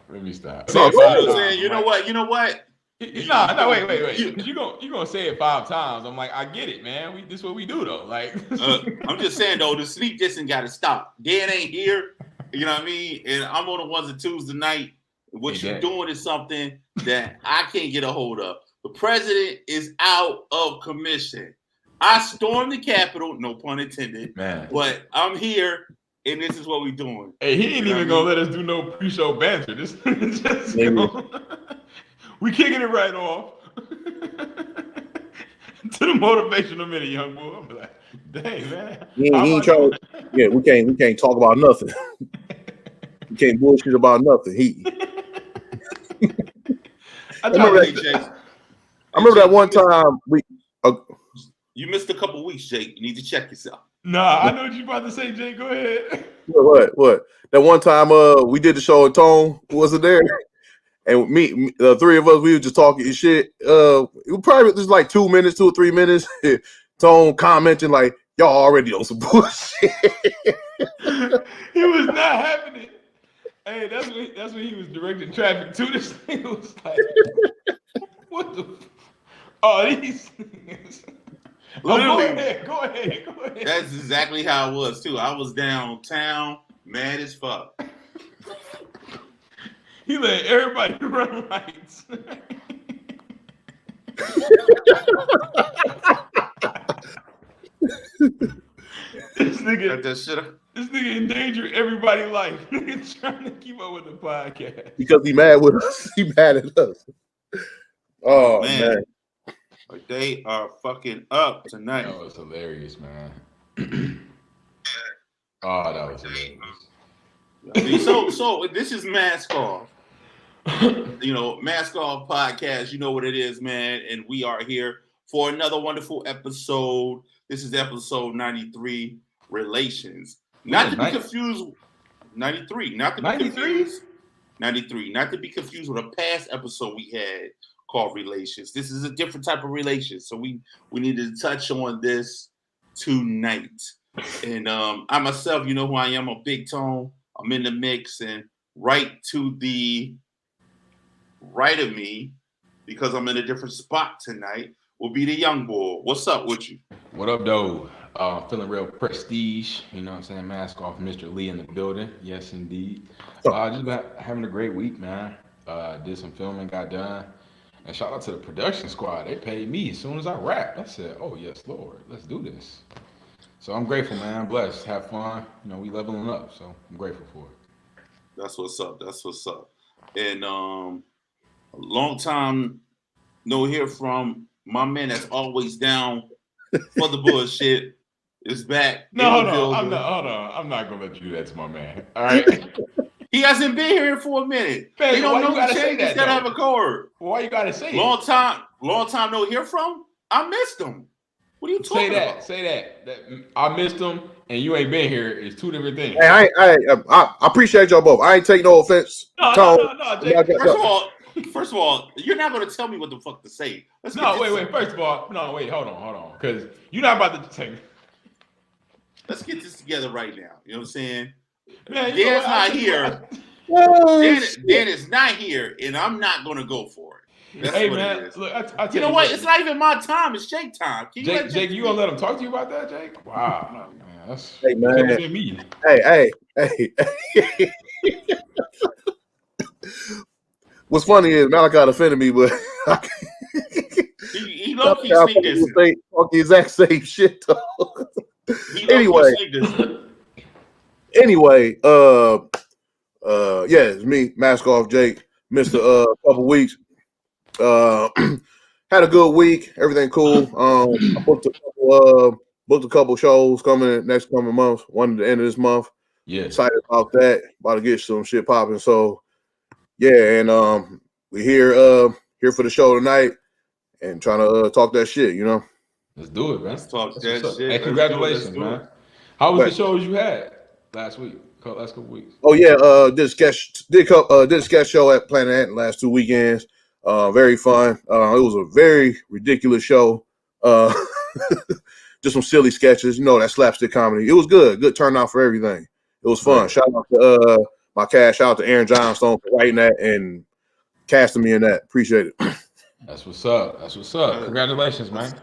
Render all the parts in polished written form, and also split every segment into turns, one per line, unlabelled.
Let me stop.
No,
Say it 5
I'm
times.
saying, you know what?
No, wait. You gonna say it 5 times. I'm like, I get it, man. This is what we do though. Like,
I'm just saying though, the sleep dissing got to stop. Dan ain't here, you know what I mean? And I'm on the ones and twos tonight. What you're doing is something that I can't get a hold of. The president is out of commission. I stormed the Capitol, no pun intended, man. But I'm here, and this is what we're doing.
Hey, he ain't even gonna let us do no pre-show banter. This just we kicking it right off to the motivational minute, young boy. I'm like, dang man.
He ain't trying. Yeah, we can't talk about nothing. We can't bullshit about nothing. I remember that one time
you missed a couple weeks, Jake. You need to check yourself.
Nah, I know what you about to say, Jake. Go ahead.
What? That one time we did the show and Tone wasn't there. And me, the three of us, we were just talking shit. It was probably just like 2 minutes, 2 or 3 minutes. Tone commenting like, y'all already on some bullshit.
He was not having it. Hey, that's when he was directing traffic to this thing. It was like, what the? These things.
Literally,
go ahead.
That's exactly how it was too. I was downtown, mad as fuck.
He let everybody run rights. This nigga endangered everybody's life. Nigga trying to keep up with the podcast
because he mad with us. He mad at us. Oh man.
But they are fucking up tonight.
That was hilarious, man. That was hilarious.
So this is Mask Off. Mask Off podcast. You know what it is, man. And we are here for another wonderful episode. This is episode 93, Relations. Not to be confused. 93. Not to be confused. 93. Not to be confused with a past episode we had called Relations. This is a different type of relation. So we needed to touch on this tonight. And I myself, you know who I am, a Big Tone. I'm in the mix, and right to the right of me, because I'm in a different spot tonight, will be the young boy. What's up with you?
What up, though? Feeling real prestige. You know what I'm saying? Mask Off, Mr. Lee in the building. Yes, indeed. Just been having a great week, man. Did some filming, got done. And shout out to the production squad. They paid me as soon as I rapped. I said, oh, yes, Lord, let's do this. So I'm grateful, man. I'm blessed. Have fun. We leveling up. So I'm grateful for it.
That's what's up. And a long time no hear from my man that's always down for the bullshit is back.
No, I'm not going to let you do that to my man. All right?
He hasn't been here for a minute. Man, he don't know the changes that have occurred.
Why you gotta say
long time no hear from? I missed him. What are you talking about?
Say that I missed him and you ain't been here is two different things.
Hey, I appreciate y'all both. I ain't take no offense.
No, Jake.
First of all, you're not gonna tell me what the fuck to say.
Wait. First of all, hold on, because you're not about to take.
Let's get this together right now. You know what I'm saying?
Man,
Dan's not here. Dan is not here, and I'm not gonna go for it. That's
hey man, look, I tell
you know what? It's not even my time. It's Jake time.
Jake, you gonna let him talk to you about that, Jake? Wow, man, that's
me. Hey. What's funny is Malachi offended me, but
he loves to sneak this.
Talk the exact same shit though. Anyway, it's me, Mask Off Jake. Missed a couple weeks. Had a good week. Everything cool. I booked a couple shows coming month. One at the end of this month.
Yeah,
excited about that. About to get some shit popping. So yeah, and we're here for the show tonight and trying to talk that shit.
Let's do it, man.
Let's talk that shit.
Hey, congratulations, man. How was the shows you had last couple weeks?
Oh yeah, did a sketch show at Planet Ant last 2 weekends. Very fun. It was a very ridiculous show. Just some silly sketches, that slapstick comedy. It was good. Good turnout for everything. It was fun. Shout out to my cash out to Aaron Johnstone for writing that and casting me in that. Appreciate it.
That's what's up. That's what's up. Congratulations, man.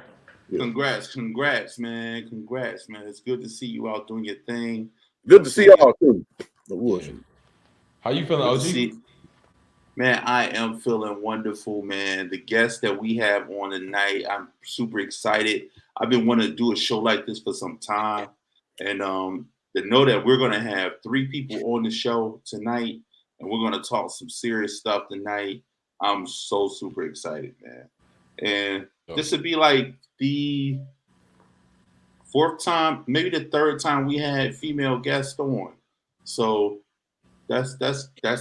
Yeah.
Congrats, man. Congrats, man. It's good to see you out doing your thing.
Good to see y'all too.
How you feeling, OG?
Man, I am feeling wonderful, man. The guests that we have on tonight, I'm super excited. I've been wanting to do a show like this for some time. And to know that we're going to have 3 people on the show tonight and we're going to talk some serious stuff tonight, I'm so super excited, man. And this would be like the 4th time, maybe the 3rd time we had female guests on. So that's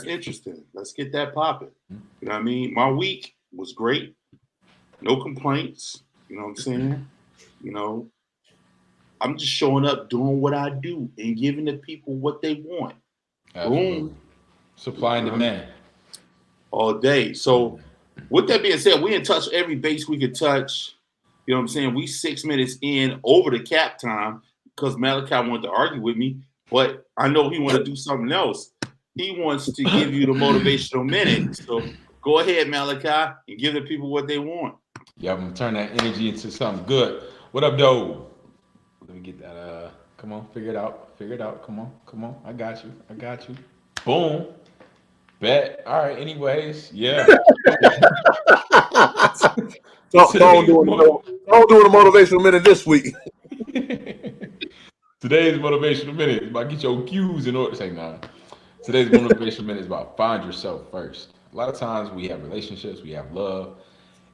interesting. Let's get that popping. You know what I mean? My week was great. No complaints. You know what I'm saying? You know, I'm just showing up, doing what I do, and giving the people what they want.
Absolutely.
Boom.
Supply and demand.
All day. So with that being said, we in touch every base we could touch. You know what I'm saying? We 6 minutes in over the cap time because Malachi wanted to argue with me, but I know he wanted to do something else. He wants to give you the motivational minute. So go ahead, Malachi, and give the people what they want.
Yeah, I'm gonna turn that energy into something good. What up, though? Let me get that. Come on, figure it out. Figure it out. Come on. I got you. Boom. Bet. All right. Anyways, yeah.
Don't do the motivational minute this week.
Today's motivational minute is about get your cues in order. Say nah. Today's motivational minute is about find yourself first. A lot of times we have relationships, we have love.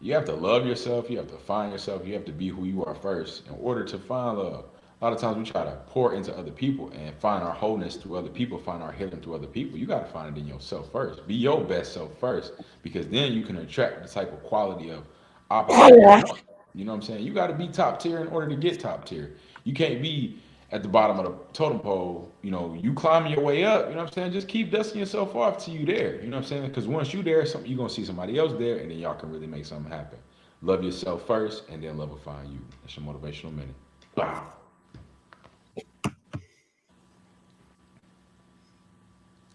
You have to love yourself. You have to find yourself. You have to be who you are first in order to find love. A lot of times we try to pour into other people and find our wholeness through other people, find our healing through other people. You got to find it in yourself first. Be your best self first, because then you can attract the type of quality of opposite. You know what I'm saying? You got to be top tier in order to get top tier. You can't be at the bottom of the totem pole. You know, you climbing your way up. You know what I'm saying? Just keep dusting yourself off till you there. You know what I'm saying? Because once you there, you're gonna see somebody else there, and then y'all can really make something happen. Love yourself first, and then love will find you. That's your motivational minute. Wow.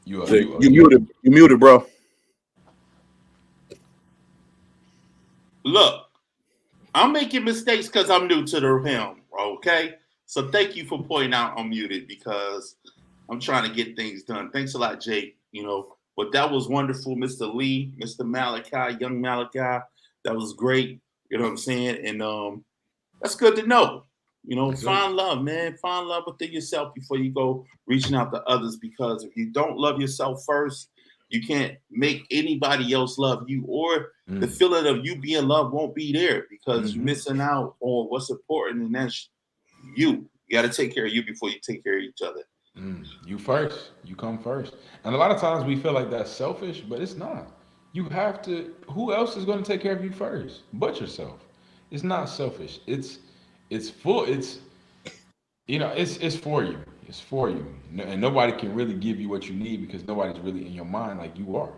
You muted, bro.
Look, I'm making mistakes because I'm new to the helm, okay? So thank you for pointing out I'm muted because I'm trying to get things done. Thanks a lot, Jake. You know, but that was wonderful, Mr. Lee, Mr. Malachi, young Malachi. That was great. You know what I'm saying? And that's good to know. You know, find love, man. Find love within yourself before you go reaching out to others, because if you don't love yourself first, you can't make anybody else love you, or the feeling of you being loved won't be there because you're missing out on what's important, and that's you. You got to take care of you before you take care of each other.
You first. You come first. And a lot of times we feel like that's selfish, but it's not. You have to. Who else is going to take care of you first but yourself? It's not selfish. It's full. It's for you. It's for you. And nobody can really give you what you need because nobody's really in your mind like you are.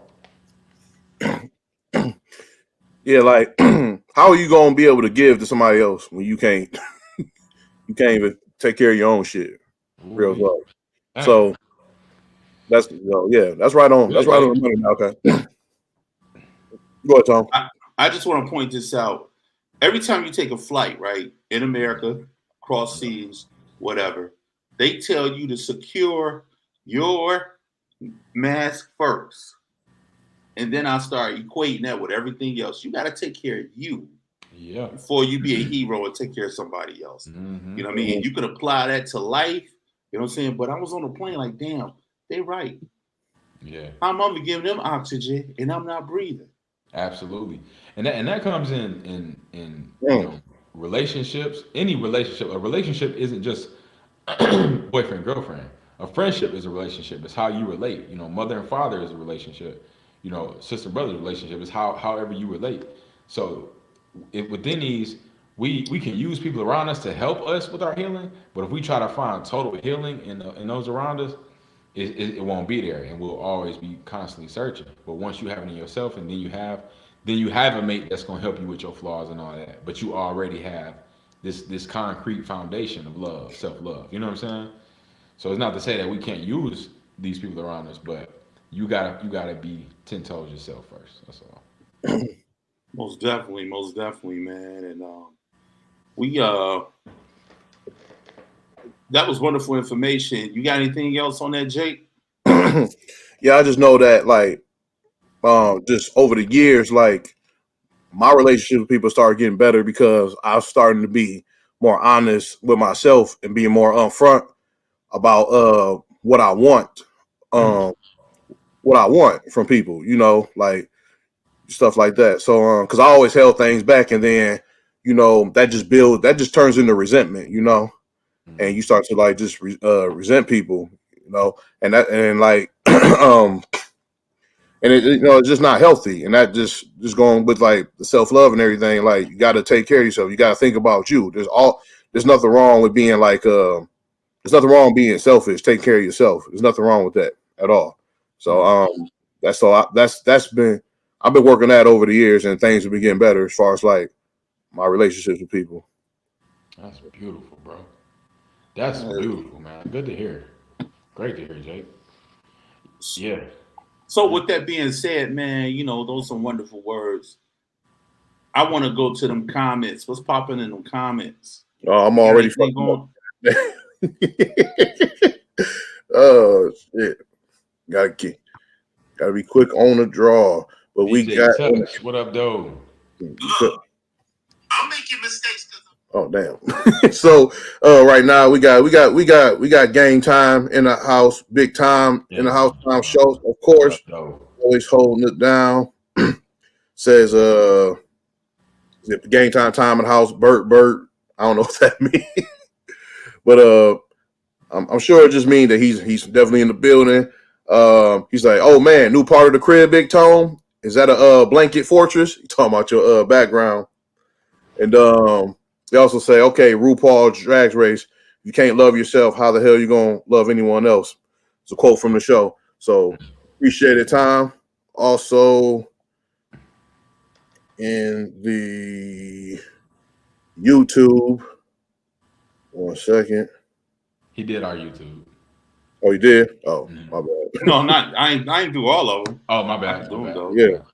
Yeah, like how are you gonna be able to give to somebody else when you can't you can't even take care of your own shit? Real talk. So that's that's right on. That's right on the money now. Okay. Go ahead, Tom.
I just want to point this out. Every time you take a flight, right, in America, cross seas, whatever, they tell you to secure your mask first. And then I start equating that with everything else. You got to take care of you before you be a hero and take care of somebody else. You know what I mean? You could apply that to life. You know what I'm saying? But I was on the plane like, damn, they right.
Yeah.
I'm only giving them oxygen and I'm not breathing.
Absolutely. And that comes in relationships. Any relationship. A relationship isn't just boyfriend, girlfriend. A friendship is a relationship. It's how you relate. You know, mother and father is a relationship. You know, sister brother relationship is however you relate. So within these, we can use people around us to help us with our healing. But if we try to find total healing in those around us, it won't be there, and we'll always be constantly searching. But once you have it in yourself, and then you have a mate that's gonna help you with your flaws and all that. But you already have this concrete foundation of love, self love. You know what I'm saying? So it's not to say that we can't use these people around us, but you gotta be 10 toes yourself first. That's all.
Most definitely, man. And we that was wonderful information. You got anything else on that, Jake?
Yeah, I just know that like just over the years, like my relationship with people started getting better because I was starting to be more honest with myself and being more upfront about what I want, um, what I want from people, like stuff like that. So because I always held things back, and then that just turns into resentment, and you
Mm-hmm.
start to like just resent people, and like and it's just not healthy, and that just going with like the self love and everything. Like you got to take care of yourself. You got to think about you. There's nothing wrong with being like there's nothing wrong with being selfish. Take care of yourself. There's nothing wrong with that at all. So
Mm.
that's been I've been working that over the years, and things have been getting better as far as like my relationships with people.
That's beautiful, bro. That's
Uh,
beautiful, man. Good to hear. Great to hear, Jake. Yeah.
so with that being said, man, those are some wonderful words. I want to go to them comments. What's popping in them comments?
Oh, I'm
You got
already
anything
fucking
going?
up. Oh shit! Gotta be quick on the draw. But we
DJ
got.
Touch. What up, though?
Look, I'm making mistakes because
Oh damn! So right now we got game time in the house, big time in the
Game
house
time.
time
Wow.
show. Of
What
course,
up, though?
always holding it down. Says game time in the house. Bert. I don't know what that means, but I'm sure it just means that he's definitely in the building. He's like, oh man, new part of the crib, Big Tone. Is that a blanket fortress? You talking about your background? And they also say, okay, RuPaul Drag Race, you can't love yourself. How the hell you gonna love anyone else? It's a quote from the show. So appreciate it, time. Also in the YouTube. One second.
He did our YouTube.
Oh, you did? Oh,
Mhm.
my bad.
no, not I ain't do all of them.
Oh, my
I can
bad. My
do them
bad.
though.
My
Yeah.
bad.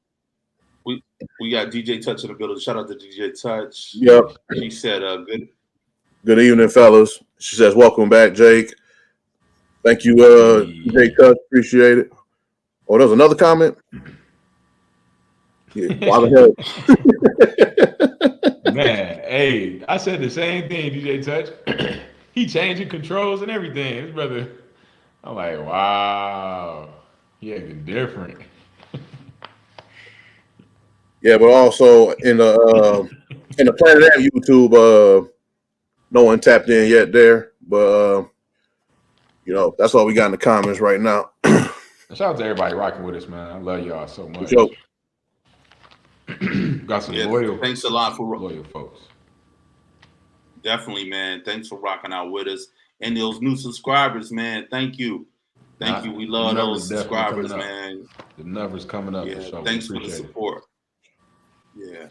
We we got DJ Touch in the building. Shout out to DJ Touch.
Yep.
Peace.
She said, "Good."
Good evening, fellas. She says, welcome back, Jake. Thank you, Jake
Hey.
Touch. Appreciate it. Oh, there's another comment? Yeah. Why the hell?
Man, hey, I said the same thing, DJ Touch. He changing controls and everything. His brother, I'm like, wow, he acting different.
Yeah, but also in the Planet M YouTube, no one tapped in yet there. But that's all we got in the comments right now.
Shout out to everybody rocking with us, man. I love y'all so
For
much.
sure.
Got some
Yeah,
loyal,
thanks a lot for
loyal folks.
definitely, man. Thanks for rocking out with us and those new subscribers, man. Thank you.
Not
We
the
love
numbers
those
definitely coming
subscribers,
up.
man.
The numbers coming up for
Yeah,
sure. We
thanks for the
appreciate it.
support. Yeah.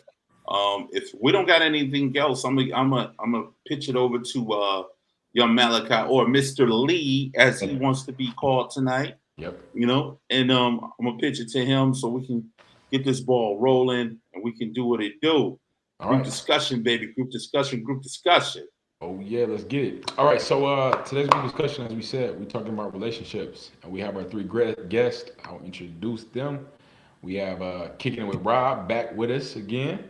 If we don't got anything else, I'm gonna pitch it over to young Malachi or Mr. Lee, as he wants to be called tonight.
Yep.
And I'm gonna pitch it to him so we can get this ball rolling and we can do what it do.
All
Group
right.
discussion, baby. Group discussion. Group discussion.
Oh yeah, let's get it. All right, so today's big discussion, as we said, we're talking about relationships, and we have our three great guests. I'll introduce them. We have kicking it with Rob back with us again.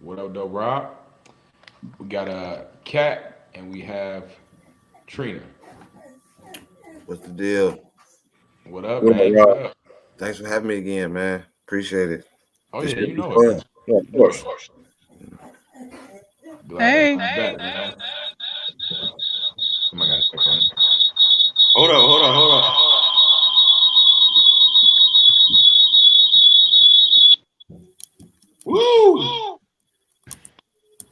What up, though, Rob? We got Kat, and we have Trina.
What's the deal?
What up,
What
man?
up,
What
Rob?
up?
Thanks for having me again, man. Appreciate it.
Oh
This
yeah,
should
you
be
know it,
fun.
man.
Yeah, of
You know
course.
it. Glad to have
Hey,
you back, man. Somebody got to check on.
Hold on. Woo!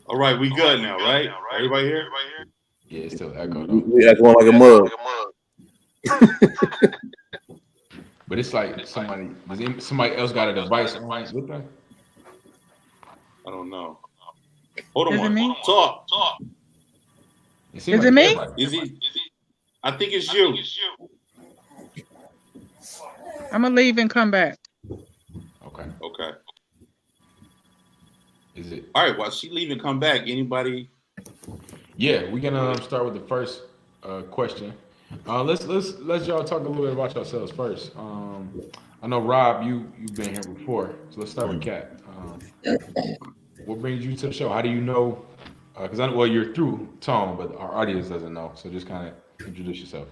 All right, we good now, right? Everybody here?
Yeah, it's still echo though.
We act one like a mug.
But it's like somebody else got a device on with them.
I don't know. Hold
is it
on.
me?
Talk.
It seems
Is
like
it
it's
me?
everybody.
Is he? I think it's you.
I'm gonna leave and come back.
Okay.
Okay.
Is it?
All right. While she leave and come back, anybody?
Yeah, we can start with the first question. Let's y'all talk a little bit about yourselves first. I know Rob, you've been here before, so let's start with Kat. What brings you to the show? How do you know? Because I know, well, you're through Tone, but our audience doesn't know. So just kind of introduce yourself.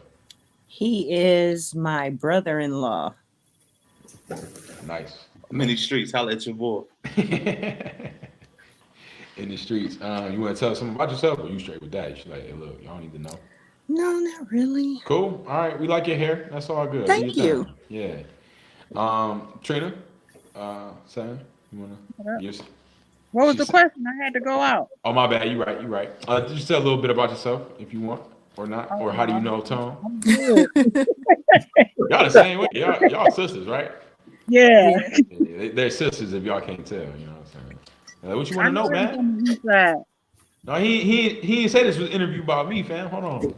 He is my brother-in-law.
Nice.
Many streets. Holla at your boy.
In the streets. You want to tell us something about yourself, or you straight with that? You should like, hey, look, y'all need to know.
No, not really.
Cool. All right, we like your hair. That's all good. Do
Thank
your
you.
thing. Yeah. Trina, Sam, you wanna? Yes.
What was
She
the
said,
question? I had to go out.
oh my bad. You right. You right. Just tell a little bit about yourself if you want, or not,
Oh,
or how do you know Tone?
I'm good.
Y'all the same way. Y'all sisters, right?
Yeah.
Yeah.
Yeah, they're sisters if y'all can't tell. You know what I'm saying? What you
I
want to
know
know,
him
man?
from the east side.
No, he didn't say this was an interview about me, fam. Hold on.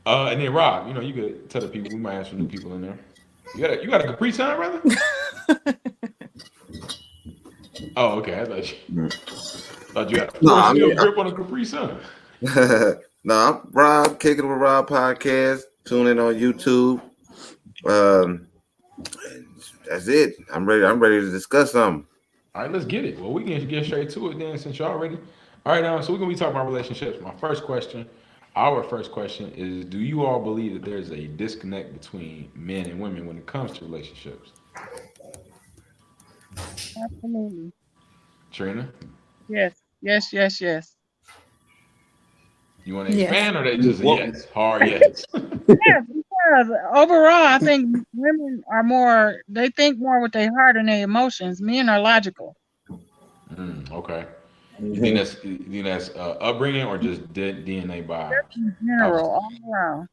And then Rob, you could tell the people. We might have some new people in there. You got a Capri Sun, brother? Oh, okay. I thought you had a
No,
full
I
field
mean,
grip on a Capri Sun.
no, I'm Rob, Kicking with Rob podcast. Tune in on YouTube. Um, that's it. I'm ready. I'm ready to discuss something.
All right, let's get it. Well, we can get straight to it then, since y'all ready. All right, so we're gonna be talking about relationships. Our first question is: do you all believe that there's a disconnect between men and women when it comes to relationships?
Absolutely.
Trina,
Yes. Yes. Yes. Yes.
you want to
Yes.
expand, or they just a
What?
yes, hard yes?
Yes, because overall, I think women are more, they think more with their heart and their emotions. Men are logical.
Okay.
Mhm.
You think that's upbringing or just DNA by
Just in general,
opposite?
all around.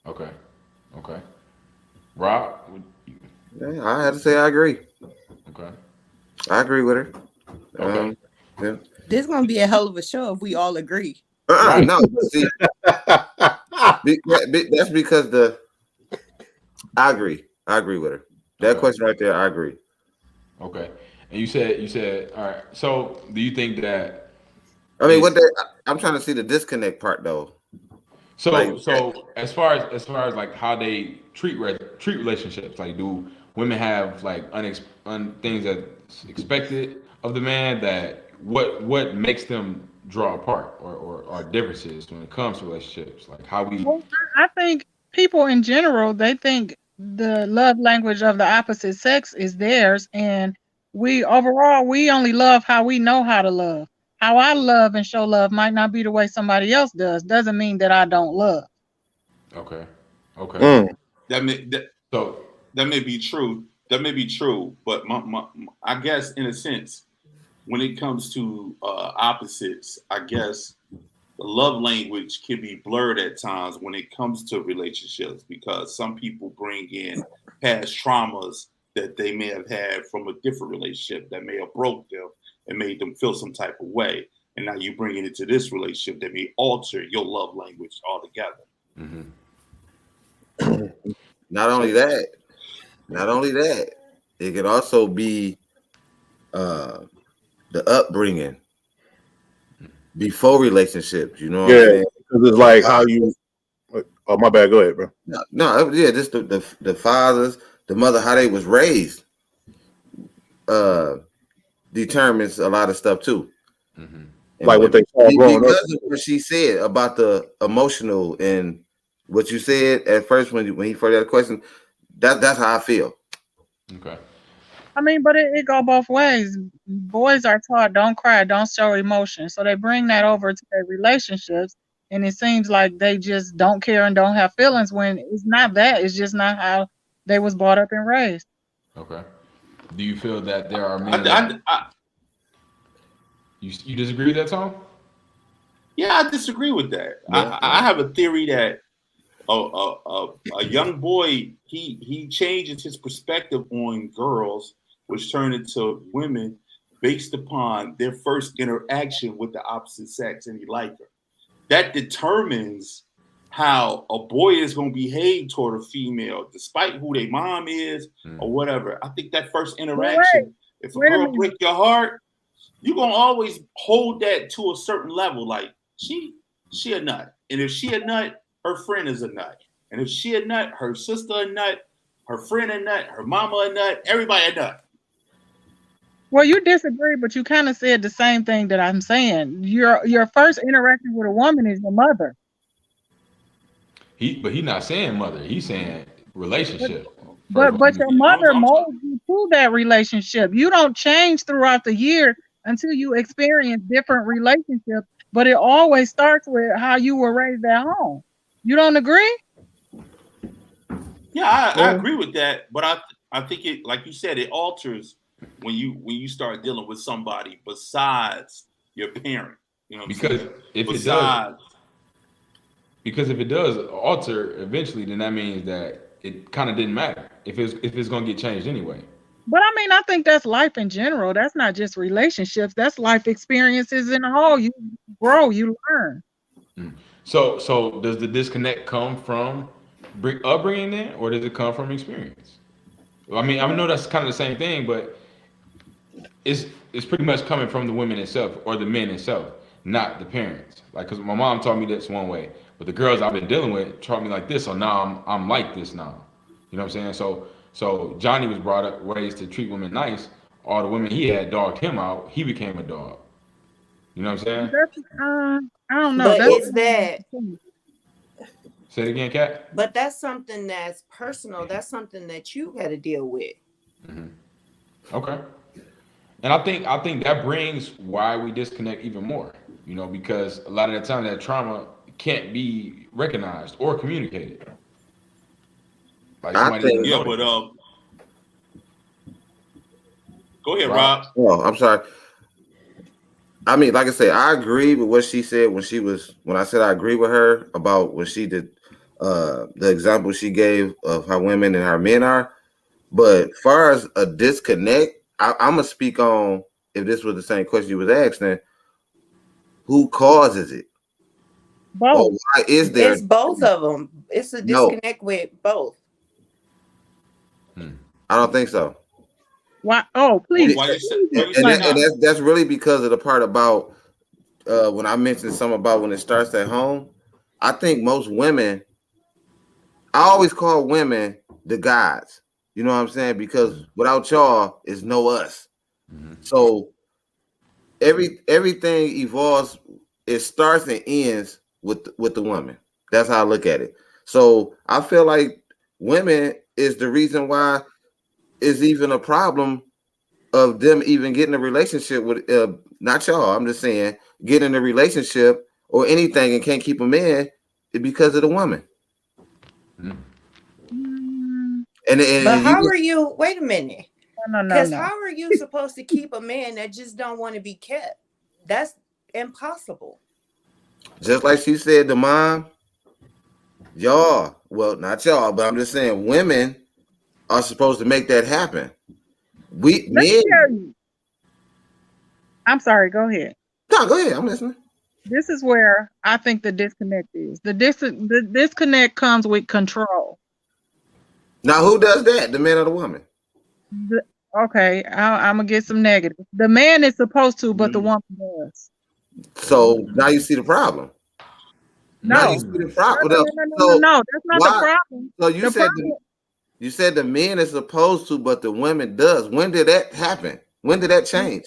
Okay. Okay. Rob.
Yeah, I had to say I agree.
Okay.
I agree with her.
Okay.
Yeah.
This is gonna be a hell of a show if we all agree.
Right.
No, see, that's because I agree. I agree with her. That
Okay.
question right there, I agree.
Okay. And you said all right. So do you think that
I mean,
it's
I'm trying to see the disconnect part though. Like,
so as far as like how they treat relationships, like do women have like things that's expected of the man, that what makes them draw apart, or are differences when it comes to relationships, like how we
Well, I think people in general, they think the love language of the opposite sex is theirs. And we overall, we only love how we know how to love. How I love and show love might not be the way somebody else does. Doesn't mean that I don't love.
Okay. Okay.
Mm.
That may that,
So
that may be true. That may be true, but I guess in a sense, when it comes to opposites, I guess the love language can be blurred at times when it comes to relationships, because some people bring in past traumas that they may have had from a different relationship that may have broke them and made them feel some type of way. And now you bring it into this relationship that may alter your love language altogether.
mhm.
not only
So
that, not only that, it could also be uh the upbringing before relationships. You know what I'm
Yeah,
saying?
because it's like how you. Oh, my bad. Go ahead, bro.
No, yeah, just the fathers, the mother, how they was raised, uh, determines a lot of stuff too.
mhm.
And
Like what they saw growing up.
because of what she said about the emotional and what you said at first when he first had a question, that's how I feel.
Okay.
I mean, but it go both ways. Boys are taught don't cry, don't show emotion. So they bring that over to their relationships. And it seems like they just don't care and don't have feelings when it's not that. It's just not how they was brought up and raised.
Okay. Do you feel that there are
I,
men that
I, I,
you disagree with that, Tom?
yeah, I disagree with that.
Yeah,
I have a theory that a young boy he changes his perspective on girls, which turn into women based upon their first interaction with the opposite sex, and he like her. That determines how a boy is going to behave toward a female, despite who their mom is or whatever. I think that first interaction, if a girl break your heart, you're going to always hold that to a certain level. Like, she a nut. And if she a nut, her friend is a nut. And if she a nut, her sister a nut, her friend a nut, her mama a nut, everybody a nut.
Well, you disagree, but you kind of said the same thing that I'm saying. Your first interaction with a woman is your mother.
But he's not saying mother. He's saying relationship.
But your mother molds you to that relationship. You don't change throughout the year until you experience different relationships. But it always starts with how you were raised at home. You don't agree?
Yeah, I agree with that. But I think it, like you said, it alters when you start dealing with somebody besides your parent. You know,
because if it does alter eventually, then that means that it kind of didn't matter if it's going to get changed anyway.
But I mean, I think that's life in general. That's not just relationships. That's life experiences in a whole. You grow, you learn.
So does the disconnect come from upbringing then, or does it come from experience? I mean, I know that's kind of the same thing, but it's pretty much coming from the women itself or the men itself, not the parents. Like, because my mom taught me this one way, but the girls I've been dealing with taught me like this, so now I'm like this now. You know what I'm saying? So Johnny was raised to treat women nice. All the women he had dogged him out. He became a dog. You know what I'm saying?
I don't know.
But is that?
Say it again, Kat.
But that's something that's personal. That's something that you got to deal with.
Okay. And I think that brings why we disconnect even more. You know, because a lot of the time that trauma can't be recognized or communicated. Like
go ahead, Rob.
Oh, I'm sorry. I mean, like I said, I agree with what she said when I said I agree with her about when she did the example she gave of how women and how men are. But as far as a disconnect, I'm gonna speak on, if this was the same question you was asking, who causes it?
Both.
Or why is there?
It's both of them. It's a disconnect with both.
I don't think so.
Why? Oh, please.
And that's really because of the part about when I mentioned something about when it starts at home. I think most women, I always call women the gods. You know what I'm saying? Because without y'all, is no us. So everything evolves. It starts and ends with the woman. That's how I look at it. So I feel like women is the reason why it's even a problem of them even getting a relationship with not y'all. I'm just saying getting a relationship or anything and can't keep a man because of the woman.
But how are you? Wait a minute.
No.
Because how are you supposed to keep a man that just don't want to be kept? That's impossible.
Just like she said, the mom, y'all, well, not y'all, but I'm just saying women are supposed to make that happen.
I'm sorry, go ahead.
No, go ahead. I'm listening.
This is where I think the disconnect is. The disconnect comes with control.
Now, who does that? The man or the woman?
Okay, I'm gonna get some negative. The man is supposed to, but the woman does.
So now you see the problem.
No,
you see the problem.
No, that's not the problem.
So you said the men is supposed to, but the women does. When did that happen? When did that change?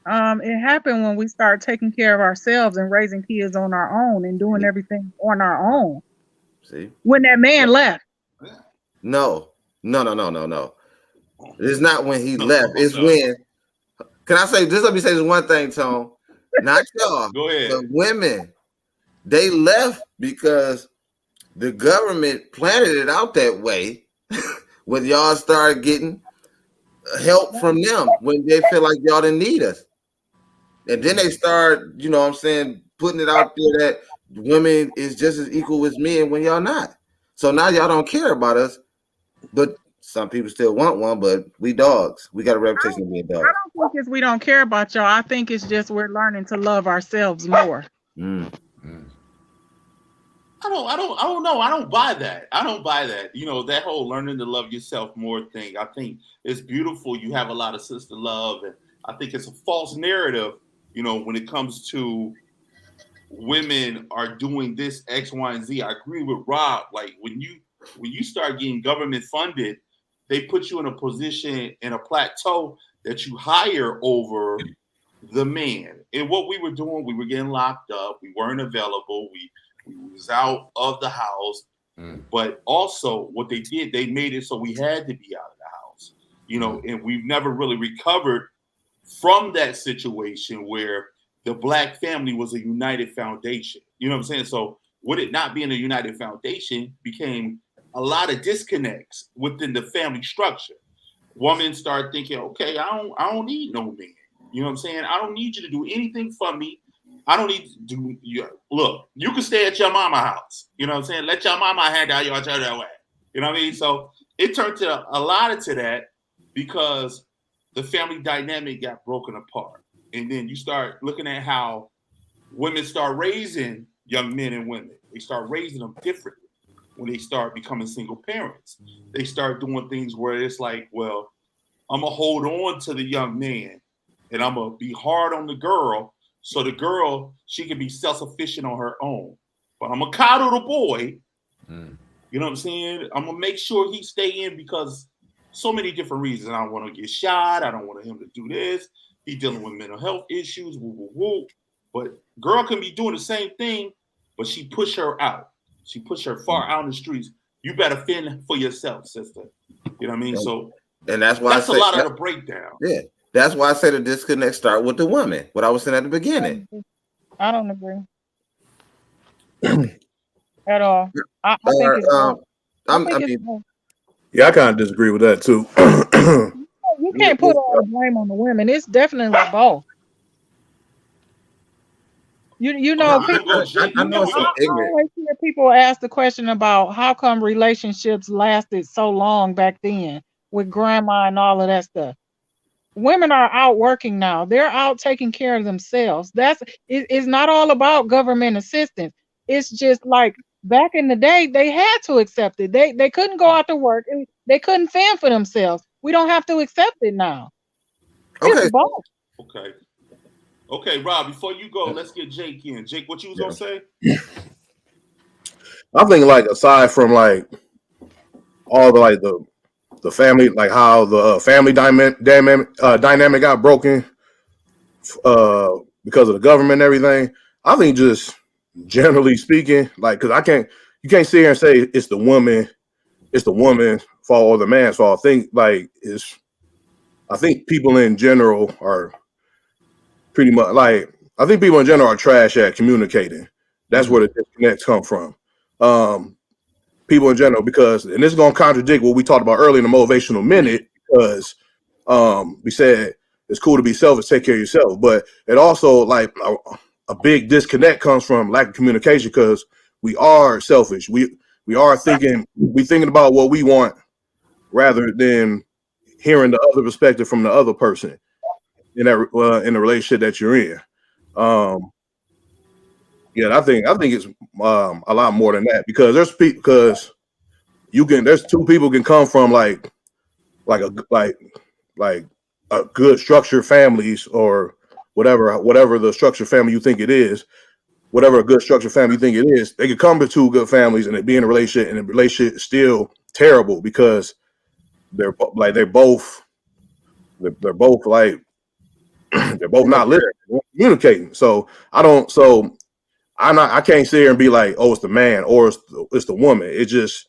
It happened when we start taking care of ourselves and raising kids on our own and doing everything on our own.
See?
When that man left.
No. It's not when he left. It's when. Can I say this? Let me say this one thing, Tone. Not y'all.
Go ahead.
The women, they left because the government planted it out that way. When y'all started getting help from them when they feel like y'all didn't need us. And then they start, you know what I'm saying, putting it out there that women is just as equal as men when y'all not. So now y'all don't care about us, but some people still want one, but we dogs. We got a reputation of being dogs.
I don't think it's we don't care about y'all. I think it's just we're learning to love ourselves more.
I don't know. I don't buy that. I don't buy that. You know, that whole learning to love yourself more thing. I think it's beautiful. You have a lot of sister love, and I think it's a false narrative. You know, when it comes to women are doing this X, Y, and Z. I agree with Rob. Like when you start getting government funded, they put you in a position in a plateau that you hire over the man. And what we were doing, we were getting locked up. We weren't available. We was out of the house. But also what they did, they made it so we had to be out of the house. You know, and we've never really recovered from that situation where the Black family was a united foundation. You know what I'm saying? So with it not being a united foundation became a lot of disconnects within the family structure. Women start thinking, okay, I don't need no man. You know what I'm saying? I don't need you to do anything for me. I don't need to do look, you can stay at your mama house. You know what I'm saying? Let your mama hand out your child that way. You know what I mean? So it turned to a lot of to that because the family dynamic got broken apart. And then you start looking at how women start raising young men and women. They start raising them differently when they start becoming single parents. They start doing things where it's like, well, I'm going to hold on to the young man and I'm going to be hard on the girl so the girl, she can be self-sufficient on her own. But I'm going to coddle the boy. You know what I'm saying? I'm going to make sure he stay in because so many different reasons. I don't want to get shot. I don't want him to do this. He's dealing with mental health issues. Woo, woo, woo. But girl can be doing the same thing, but she push her out. She push her far out in the streets. You better fend for yourself, sister. You know what I mean? So
and that's why
that's a lot of the breakdown.
Yeah. That's why I say the disconnect start with the woman. What I was saying at the beginning.
I don't agree at all. I think it's both.
Yeah, I kind of disagree with that too.
You can't put all the blame on the women. It's definitely both. You know, people.
I know it's
I always hear people ask the question about how come relationships lasted so long back then with grandma and all of that stuff. Women are out working now. They're out taking care of themselves. It's not all about government assistance. It's just like back in the day, they had to accept it. They couldn't go out to work and they couldn't fend for themselves. We don't have to accept it now.
Okay.
It's both.
Okay, Rob, before you go, let's get Jake in. Jake, what you was gonna say?
I think like aside from like all the family, like how the family dynamic got broken because of the government and everything. I think just generally speaking, like because you can't sit here and say it's the woman's fault or the man's fault. I think people in general are pretty much like I think people in general are trash at communicating. That's where the disconnects come from. People in general, because and this is going to contradict what we talked about earlier in the motivational minute, because we said it's cool to be selfish, take care of yourself, but it also like a big disconnect comes from lack of communication because we are selfish. We are thinking about what we want rather than hearing the other perspective from the other person in that in the relationship that you're in. Yeah, I think it's a lot more than that because there's two people can come from like a good structured families or whatever the structured family you think it is, whatever a good structured family you think it is, they could come to two good families and be in a relationship and the relationship is still terrible because they're both like they're both not listening, communicating. So I can't sit here and be like, oh, it's the man or it's the woman. It's just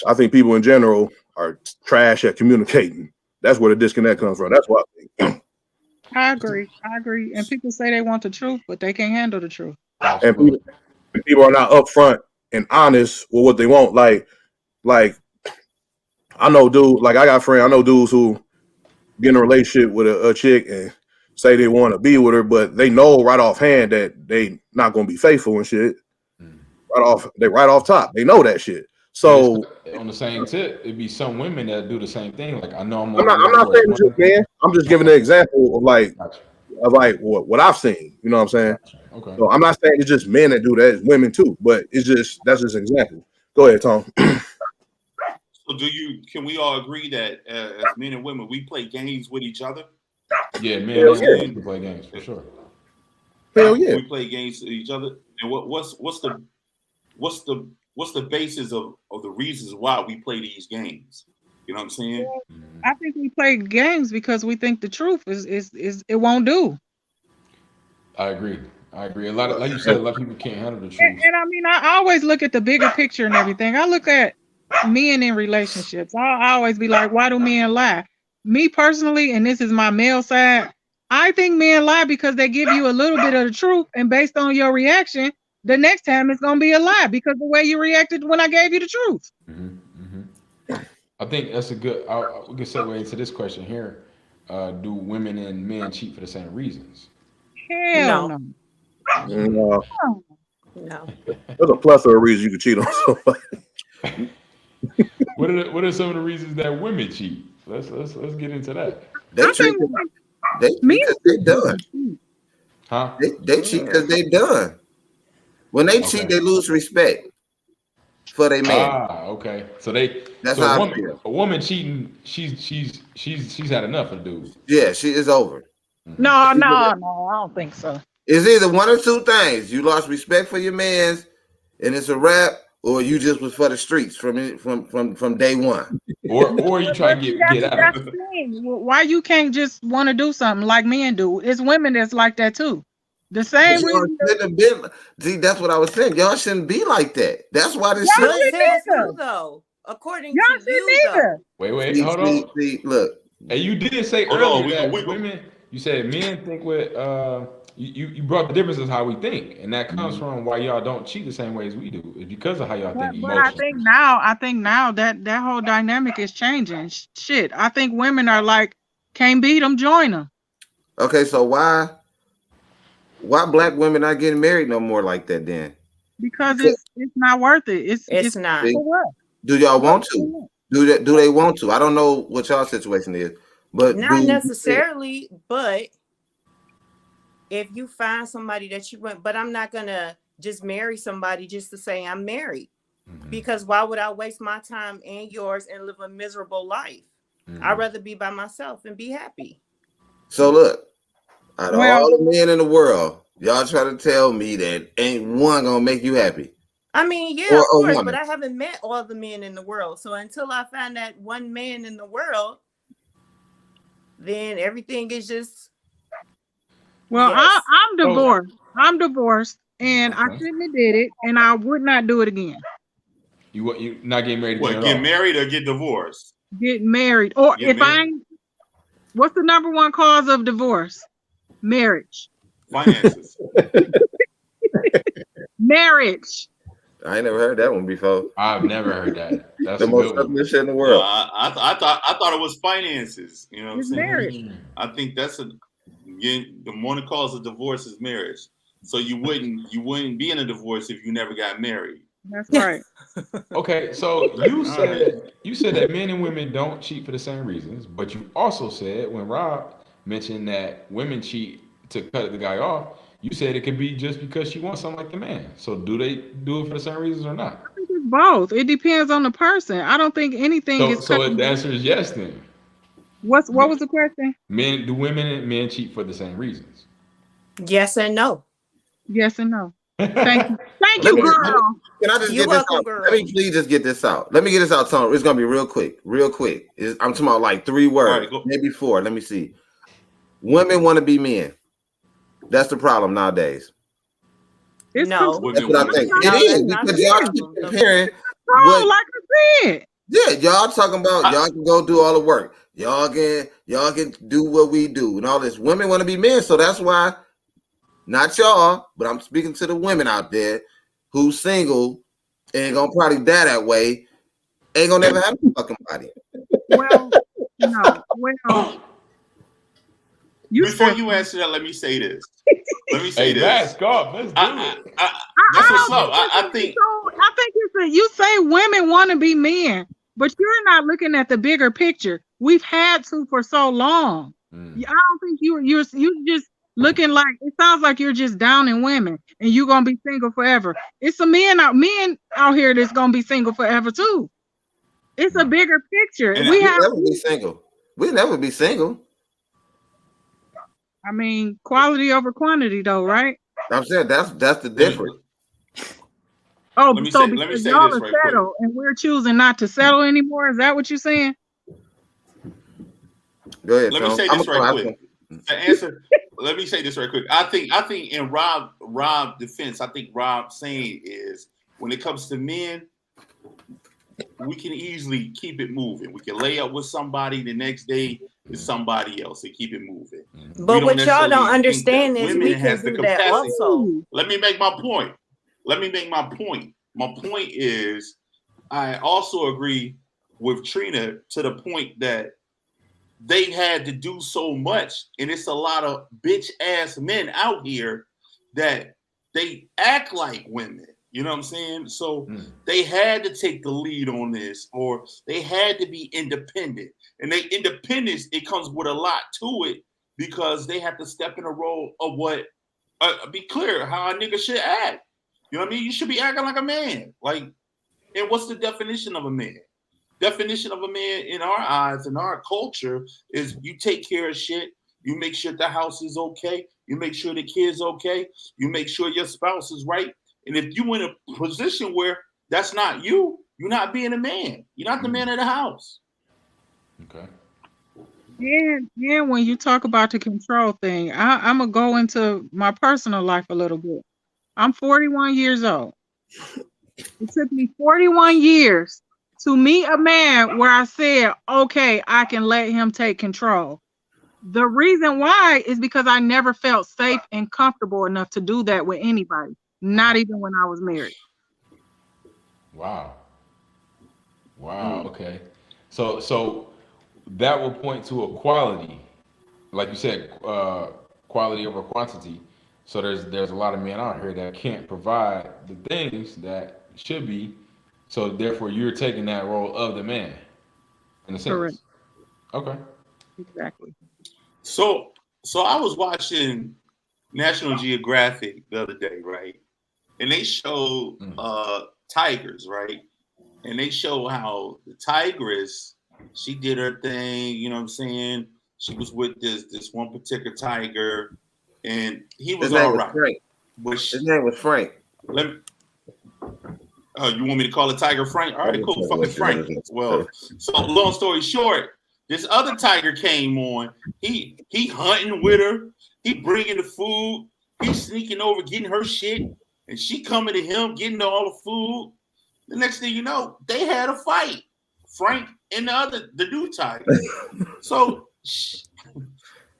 I think people in general are trash at communicating. That's where the disconnect comes from. That's what I think.
I agree. And people say they want the truth, but they can't handle the truth.
And people are not upfront and honest with what they want. Like I know dudes, like I got friends, I know dudes who get in a relationship with a chick and say they want to be with her, but they know right offhand that they not going to be faithful and shit. Right off top, they know that shit. So
on the same tip, it'd be some women that do the same thing. Like I know I'm
not saying it's just man. I'm just giving an example of like what I've seen. You know what I'm saying?
Okay.
So I'm not saying it's just men that do that, it's women too, but that's just an example. Go ahead, Tom.
So can we all agree that as men and women, we play games with each other?
Yeah, men
Hell
and
yeah.
women can play games for sure.
Hell yeah.
We play games with each other. And what's the basis of the reasons why we play these games? You know what I'm saying?
I think we play games because we think the truth is it won't do.
I agree. A lot of, like you said, a lot of people can't handle the truth.
And I mean, I always look at the bigger picture and everything. I look at men in relationships. I always be like, why do men lie? Me personally, and this is my male side, I think men lie because they give you a little bit of the truth, and based on your reaction, the next time it's gonna be a lie because the way you reacted when I gave you the truth.
I think that's a good segue into this question here. Do women and men cheat for the same reasons?
Hell
No.
no.
No.
There's a plethora of reasons you can cheat on somebody.
What are some of the reasons that women cheat? Let's get into that.
They cheat because they done.
Huh?
They cheat because they done. When they cheat, they lose respect for their man.
Okay. So
That's how I feel.
A woman cheating, she's had enough of the dude.
Yeah, she is over.
No, I don't think so.
It's either one or two things. You lost respect for your mans, and it's a wrap, or you just was for the streets from day one.
Or you try to get out of it.
Why you can't just want to do something like men do? It's women that's like that too. The same reason.
See, that's what I was saying. Y'all shouldn't be like that. That's why this
But
shit.
says who though? According to you though.
Wait, hold on.
See, look.
And you did say earlier that women. You said men think with you brought the differences how we think, and that comes from why y'all don't cheat the same way as we do. It's because of how y'all think.
But I think now that whole dynamic is changing. Shit, I think women are like, can't beat them, join them.
Okay, so why black women not getting married no more like that then?
Because it's not worth it. It's
not.
Do y'all want to? Do they want to? I don't know what y'all situation is, but
not necessarily. But if you find somebody that you want, but I'm not gonna just marry somebody just to say I'm married, because why would I waste my time and yours and live a miserable life? I'd rather be by myself and be happy.
So look, out of all the men in the world, y'all try to tell me that ain't one gonna make you happy.
I mean, yeah, of course, but I haven't met all the men in the world. So until I find that one man in the world, then everything is just.
Well, yes. I'm divorced. I'm divorced, and I shouldn't have did it, and I would not do it again.
You not getting married?
What? Get married or get divorced?
Get married, or if I. What's the number one cause of divorce? Marriage.
Finances.
Marriage.
I ain't never heard that one before.
I've never heard that. That's
the most selfish shit in the world.
I thought it was finances. You know what I'm saying?
Marriage.
I think that's the one cause of divorce is marriage. So you wouldn't be in a divorce if you never got married.
That's right.
Okay, so you said that men and women don't cheat for the same reasons, but you also said when Rob mentioned that women cheat to cut the guy off, you said it could be just because she wants something like the man. So do they do it for the same reasons or not?
I think it's both. It depends on the person. I don't think anything is.
So the answer is yes then.
What was the question?
Do women and men cheat for the same reasons?
Yes and no.
Yes and no. Thank you. Thank you, girl.
Can I just get this out? Let me please just get this out. Let me get this out, Tom. It's gonna be real quick. I'm talking about like 3 words, maybe 4. Let me see. Women want to be men. That's the problem nowadays.
No,
that's what I think. It is because y'all keep comparing.
Like I said.
Yeah, y'all talking about y'all can go do all the work. Y'all can do what we do and all this. Women want to be men, so that's why. Not y'all, but I'm speaking to the women out there who's single and gonna probably die that way. Ain't gonna never have a fucking body.
Well, no. Well,
before you answer that, let me say this. Let's do it.
That's what's up.
I think
it's you say women want to be men, but you're not looking at the bigger picture. We've had to for so long. I don't think you just looking like it sounds like you're just downing women and you're gonna be single forever. It's some men out here that's gonna be single forever too. It's a bigger picture.
And
We
We'll
have,
never be single. We'll never be single.
I mean, quality over quantity, though, right?
I'm saying that's the difference.
Oh,
let me
so
say
because
this
y'all are
right quick.
settled and we're choosing not to settle anymore, is that what you're saying?
Go ahead,
Let me
Tom.
say this right quick. To answer, let me say this right quick. I think in Rob defense, I think Rob saying is when it comes to men, we can easily keep it moving. We can lay up with somebody the next day is somebody else and keep it moving.
But what y'all don't understand is we
women
can
has the
do that
capacity.
also.
Let me make my point. My point is I also agree with Trina to the point that they had to do so much, and it's a lot of bitch ass men out here that they act like women. You know what I'm saying? So they had to take the lead on this, or they had to be independent. And they independence, it comes with a lot to it because they have to step in a role of what be clear how a nigga should act. You know what I mean? You should be acting like a man. Like, and what's the definition of a man? Definition of a man in our eyes, in our culture, is you take care of shit, you make sure the house is okay, you make sure the kids okay, you make sure your spouse is right. And if you in a position where that's not you, you're not being a man. You're not the man of the house.
Okay.
Yeah, when you talk about the control thing, I'm gonna go into my personal life a little bit. I'm 41 years old. It took me 41 years to meet a man where I said, okay, I can let him take control. The reason why is because I never felt safe and comfortable enough to do that with anybody, not even when I was married.
Wow. Okay. So that will point to a quality, like you said, quality over quantity. So there's a lot of men out here that can't provide the things that should be. So therefore, you're taking that role of the man, in a
Correct.
sense. Okay.
Exactly.
So I was watching National Geographic the other day, right? And they showed tigers, right? And they show how the tigress, she did her thing, you know what I'm saying? She was with this one particular tiger, and he was all right.
His name was Frank.
Let me, you want me to call the tiger Frank? All right, cool, fucking Frank. Well, so long story short, this other tiger came on. He hunting with her. He bringing the food. He sneaking over, getting her shit, and she coming to him, getting all the food. The next thing you know, they had a fight. Frank and the new tiger. So this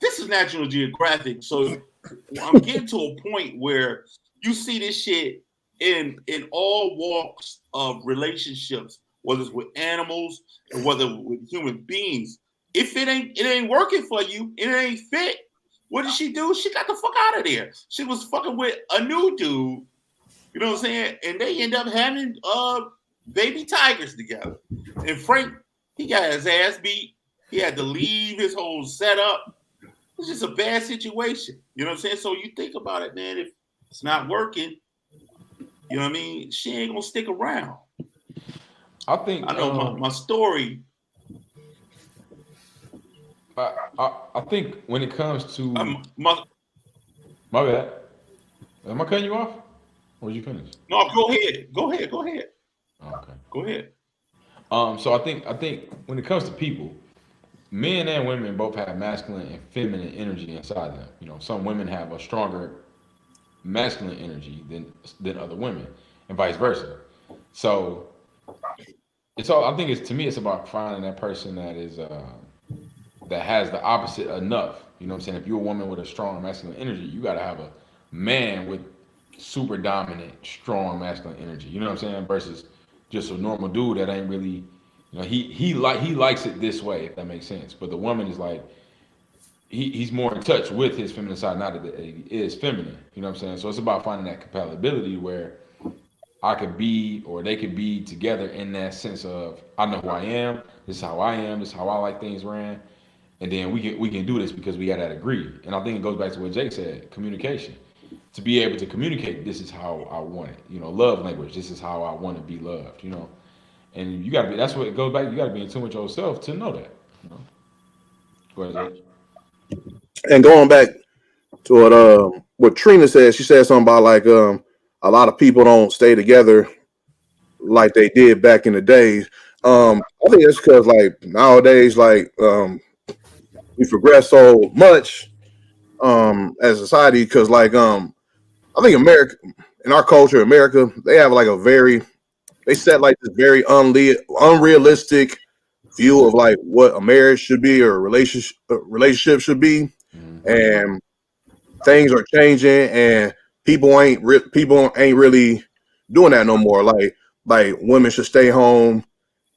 is National Geographic. So I'm getting to a point where you see this shit in all walks of relationships, whether it's with animals or whether with human beings. If it ain't working for you, it ain't fit. What did she do? She got the fuck out of there. She was fucking with a new dude. You know what I'm saying? And they end up having baby tigers together. And Frank, he got his ass beat. He had to leave his whole setup. It's just a bad situation. You know what I'm saying? So you think about it, man. If it's not working, you know what I mean? She ain't gonna stick around. I know my story.
I think when it comes to
my
bad. Am I cutting you off? Or did you finish?
No, go ahead.
Oh, okay.
Go ahead.
So I think when it comes to people, men and women both have masculine and feminine energy inside them. You know, some women have a stronger masculine energy than other women, and vice versa. So it's all. I think it's to me, it's about finding that person that is that has the opposite enough. You know what I'm saying? If you're a woman with a strong masculine energy, you got to have a man with super dominant, strong masculine energy. You know what I'm saying? Versus just a normal dude that ain't really, you know, he likes it this way, if that makes sense. But the woman is like, he's more in touch with his feminine side, not that he is feminine. You know what I'm saying? So it's about finding that compatibility where I could be or they could be together in that sense of I know who I am, this is how I am, this is how I like things ran. and then we can do this because we got that agreed. And I think it goes back to what Jake said: communication. To be able to communicate, this is how I want it. Love language. This is how I want to be loved. And you got to be. That's what it goes back. You got to be in tune with yourself to know that. Go ahead, Jake.
And going back to what Trina said, she said something about like a lot of people don't stay together like they did back in the days. I think it's because like nowadays, like we progress so much as a society. Because like I think America, in our culture, America, they have like they set like this very unrealistic view of like what a marriage should be or a relationship should be, and things are changing, and people ain't really doing that no more. Like women should stay home,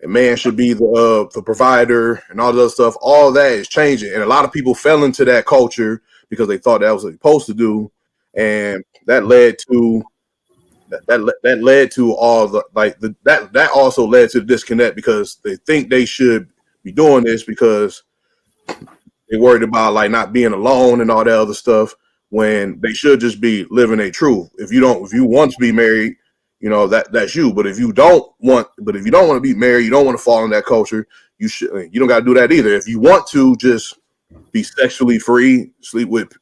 and man should be the provider, and all the other stuff. All that is changing, and a lot of people fell into that culture because they thought that was what they supposed to do, and that led to that led to all the that also led to the disconnect because they think they should be doing this because they worried about like not being alone and all that other stuff when they should just be living a truth. If you want to be married, that's you. But if you don't want to be married, you don't want to fall in that culture. You don't got to do that either. If you want to just be sexually free, sleep with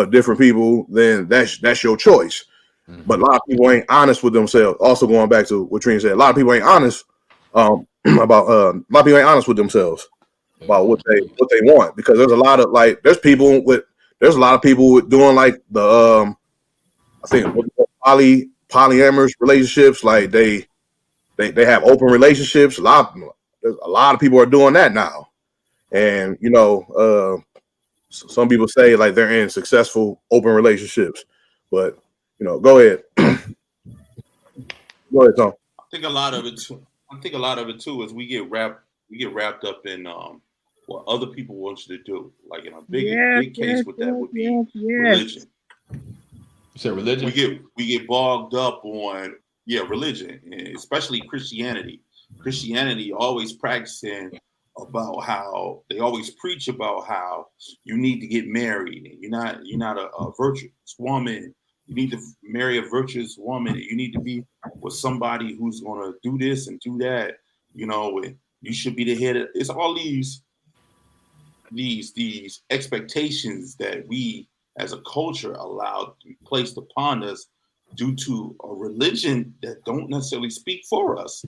different people, then that's your choice. But a lot of people ain't honest with themselves. Also, going back to what Trina said, a lot of people ain't honest about a lot of people ain't honest with themselves about what they want, because there's a lot of like there's a lot of people with doing like the I think polyamorous relationships, like they have open relationships. A lot of people are doing that now, and some people say like they're in successful open relationships, but go ahead. Go ahead, Tom.
I think a lot of it too is we get wrapped up in what other people want you to do. Like in a big case with that would be religion.
You said religion?
We get bogged up on religion, especially Christianity. Christianity always practicing about how they always preach about how you need to get married and you're not a virtuous woman. You need to marry a virtuous woman. You need to be with somebody who's going to do this and do that. And you should be the head of. It's all these expectations that we as a culture allowed placed upon us due to a religion that don't necessarily speak for us.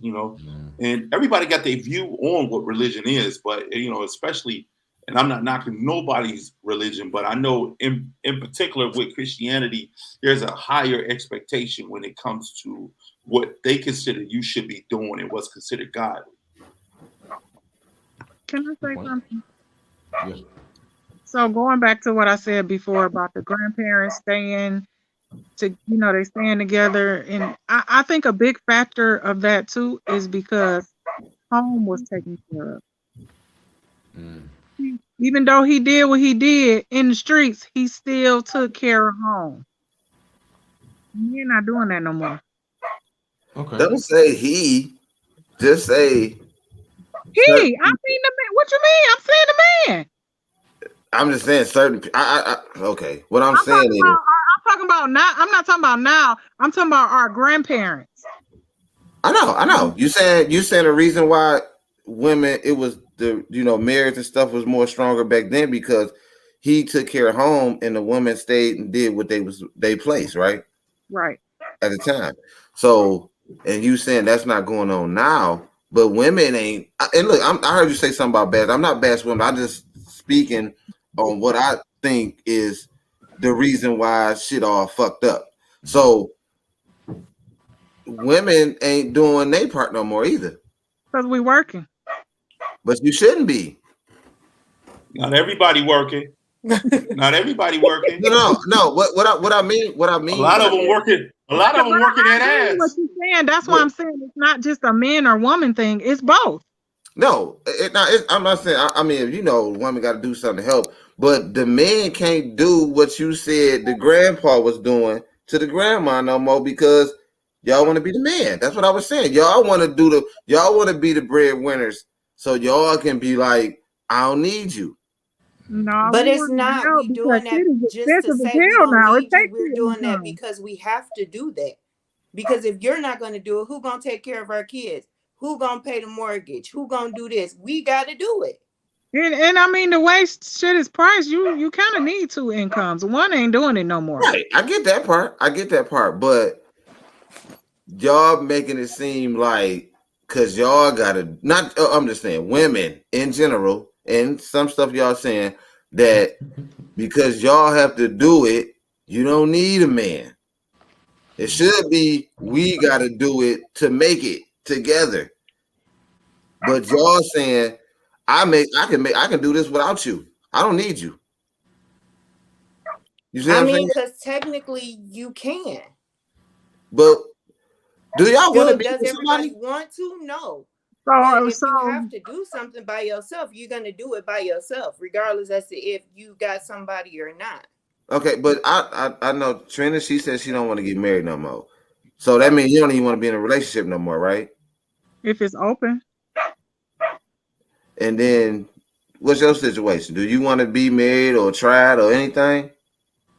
And everybody got their view on what religion is, but especially. And I'm not knocking nobody's religion, but I know in particular with Christianity, there's a higher expectation when it comes to what they consider you should be doing and what's considered godly.
Can I say something?
Yes.
So going back to what I said before about the grandparents staying they staying together, and I think a big factor of that too is because home was taken care of. Even though he did what he did in the streets, he still took care of home. You're not doing that no more.
Okay. Don't say he. Just say
he. I mean the man. What you mean? I'm saying the man.
I'm just saying certain. Okay. What I'm saying is,
I'm talking about now. I'm not talking about now. I'm talking about our grandparents.
I know. You saying the reason why women, it was the marriage and stuff was more stronger back then because he took care of home and the women stayed and did what they place, right?
Right.
At the time. So, and you saying that's not going on now, but women ain't. And look, I heard you say something about bash. I'm not bashing women. I'm just speaking on what I think is the reason why shit all fucked up. So, women ain't doing their part no more either.
Because we working.
But you shouldn't be.
Not everybody working. Not everybody working.
No. What I mean.
A lot of them working. A lot of them working that ass.
What you're saying? That's why I'm saying it's not just a man or woman thing. It's both.
No, I'm not saying. I mean, women got to do something to help, but the man can't do what you said the grandpa was doing to the grandma no more because y'all want to be the man. That's what I was saying. Y'all want to be the breadwinners. So y'all can be like, I don't need you.
No,
But
we
it's
want to
not
jail
we
because
doing that
shit is
just to
expensive as
say we
hell
don't
now. It
need you.
takes
We're
the
doing that
income.
because we have to do that. Because if you're not going to do it, who going to take care of our kids? Who going to pay the mortgage? Who going to do this? We got to do it.
And I mean, the way shit is priced, you kind of need two incomes. One ain't doing it no more.
Right. I get that part. But y'all making it seem like because y'all gotta not. I'm just saying, women in general, and some stuff y'all saying that because y'all have to do it, you don't need a man. It should be we got to do it to make it together. But y'all saying I can do this without you. I don't need you. You see what
I
I'm
mean,
saying?
because technically you can.
But do y'all want to be
Does
with
everybody
somebody?
want to? No. But
So,
if
so
you have to do something by yourself, you're going to do it by yourself, regardless as to if you got somebody or not.
Okay, but I know Trina. She says she don't want to get married no more. So that means you don't even want to be in a relationship no more, right?
if it's open,
And then, what's your situation? Do you want to be married or tried or anything?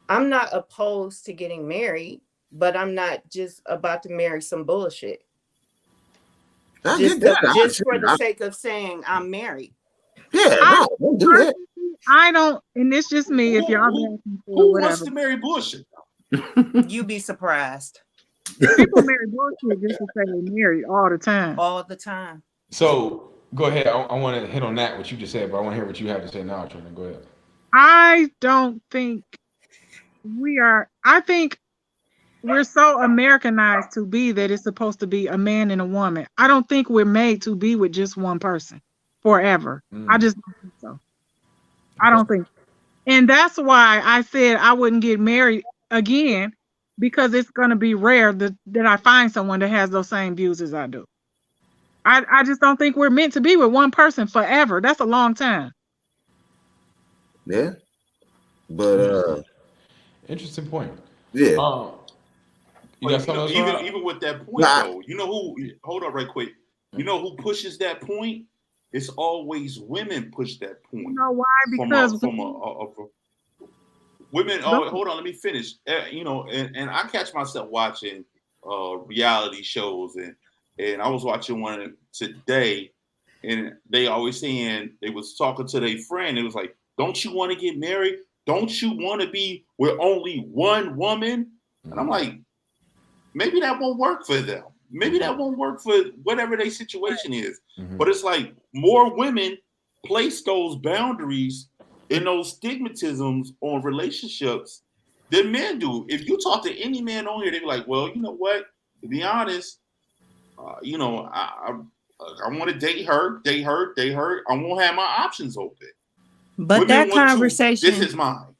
I'm not opposed to getting married, but I'm not just about to marry some bullshit.
I
Just
get that.
just for the sake of saying I'm married.
Yeah,
I
no, don't do that.
I don't, and it's just me. If y'all
Who,
asking for
who wants
whatever,
to marry bullshit?
You be surprised
people marry bullshit just to say they married all the time.
all the time.
So go ahead. I want to hit on that what you just said, but I want to hear what you have to say now, Trina. Go ahead.
I don't think we are. I think we're so Americanized to be that it's supposed to be a man and a woman. I don't think we're made to be with just one person forever. I just don't think so. I don't think. And that's why I said I wouldn't get married again because it's going to be rare that I find someone that has those same views as I do. I just don't think we're meant to be with one person forever. That's a long time.
Yeah, but
Interesting point.
yeah.
You got something else?
Even with that point though, you know who? Hold up, right quick. You know who pushes that point? It's always women push that point.
You know why? Because
women. Oh, hold on, let me finish. You know, and I catch myself watching reality shows, and I was watching one today, and they always saying they was talking to their friend. It was like, "Don't you want to get married? Don't you want to be with only one woman?" And I'm like, maybe that won't work for them. Maybe that won't work for whatever their situation is. But it's like more women place those boundaries and those stigmatisms on relationships than men do. If you talk to any man on here, they be like, well, you know what? To be honest, you know, I want to date her. I won't have my options open.
But
women
that
want
conversation,
this is mine.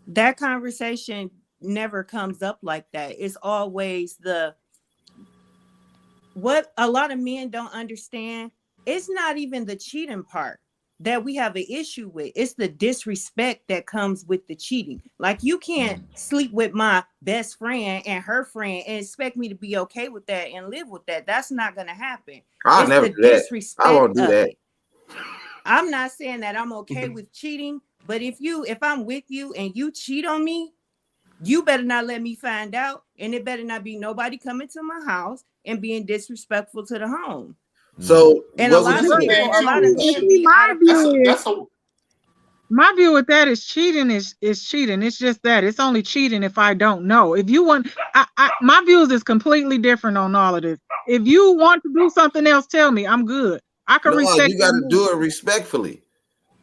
That conversation never comes up like that. It's always what a lot of men don't understand. It's not even the cheating part that we have an issue with. It's the disrespect that comes with the cheating. Like, you can't sleep with my best friend and her friend and expect me to be okay with that and live with that. That's not going to happen.
I'll
It's
never
the
do that.
disrespect
I won't do
of
that.
it. I'm not saying that I'm okay with cheating, but if I'm with you and you cheat on me, you better not let me find out, and it better not be nobody coming to my house and being disrespectful to the home.
So,
And a lot of men be out of
my view with that is cheating is cheating. It's just that it's only cheating if I don't know. If you want, my views is completely different on all of this. If you want to do something else, tell me. I'm good. I can respect.
You got to do it respectfully.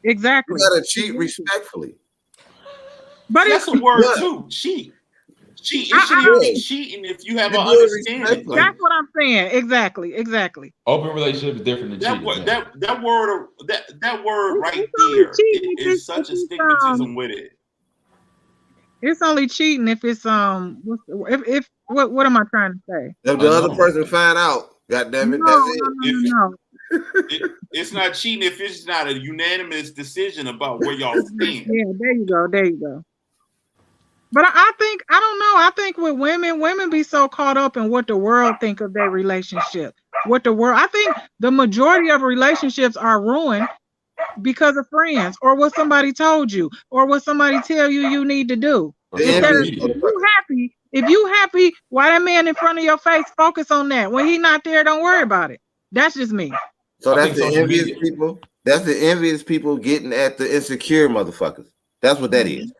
Exactly.
You got to cheat respectfully.
But
that's a word too. Cheat. It shouldn't even be cheating if you have an understanding.
That's what I'm saying. Exactly.
Open relationship is different than cheating.
That word right there is such a stigmatism with it.
It's only cheating if it's if what am I trying to say?
If the other person find out, goddamn it, that's it.
No.
It's not cheating if it's not a unanimous decision about where y'all stand.
Yeah, there you go. But I think, I don't know. I think with women be so caught up in what the world think of their relationship. I think the majority of relationships are ruined because of friends or what somebody told you or what somebody tell you need to do.
Or
If
social
there's
media.
if you happy, why that man in front of your face focus on that? When he not there, don't worry about it. That's just me.
So
I
that's
think
the
social
envious
media.
people. That's the envious people getting at the insecure motherfuckers. That's what that is.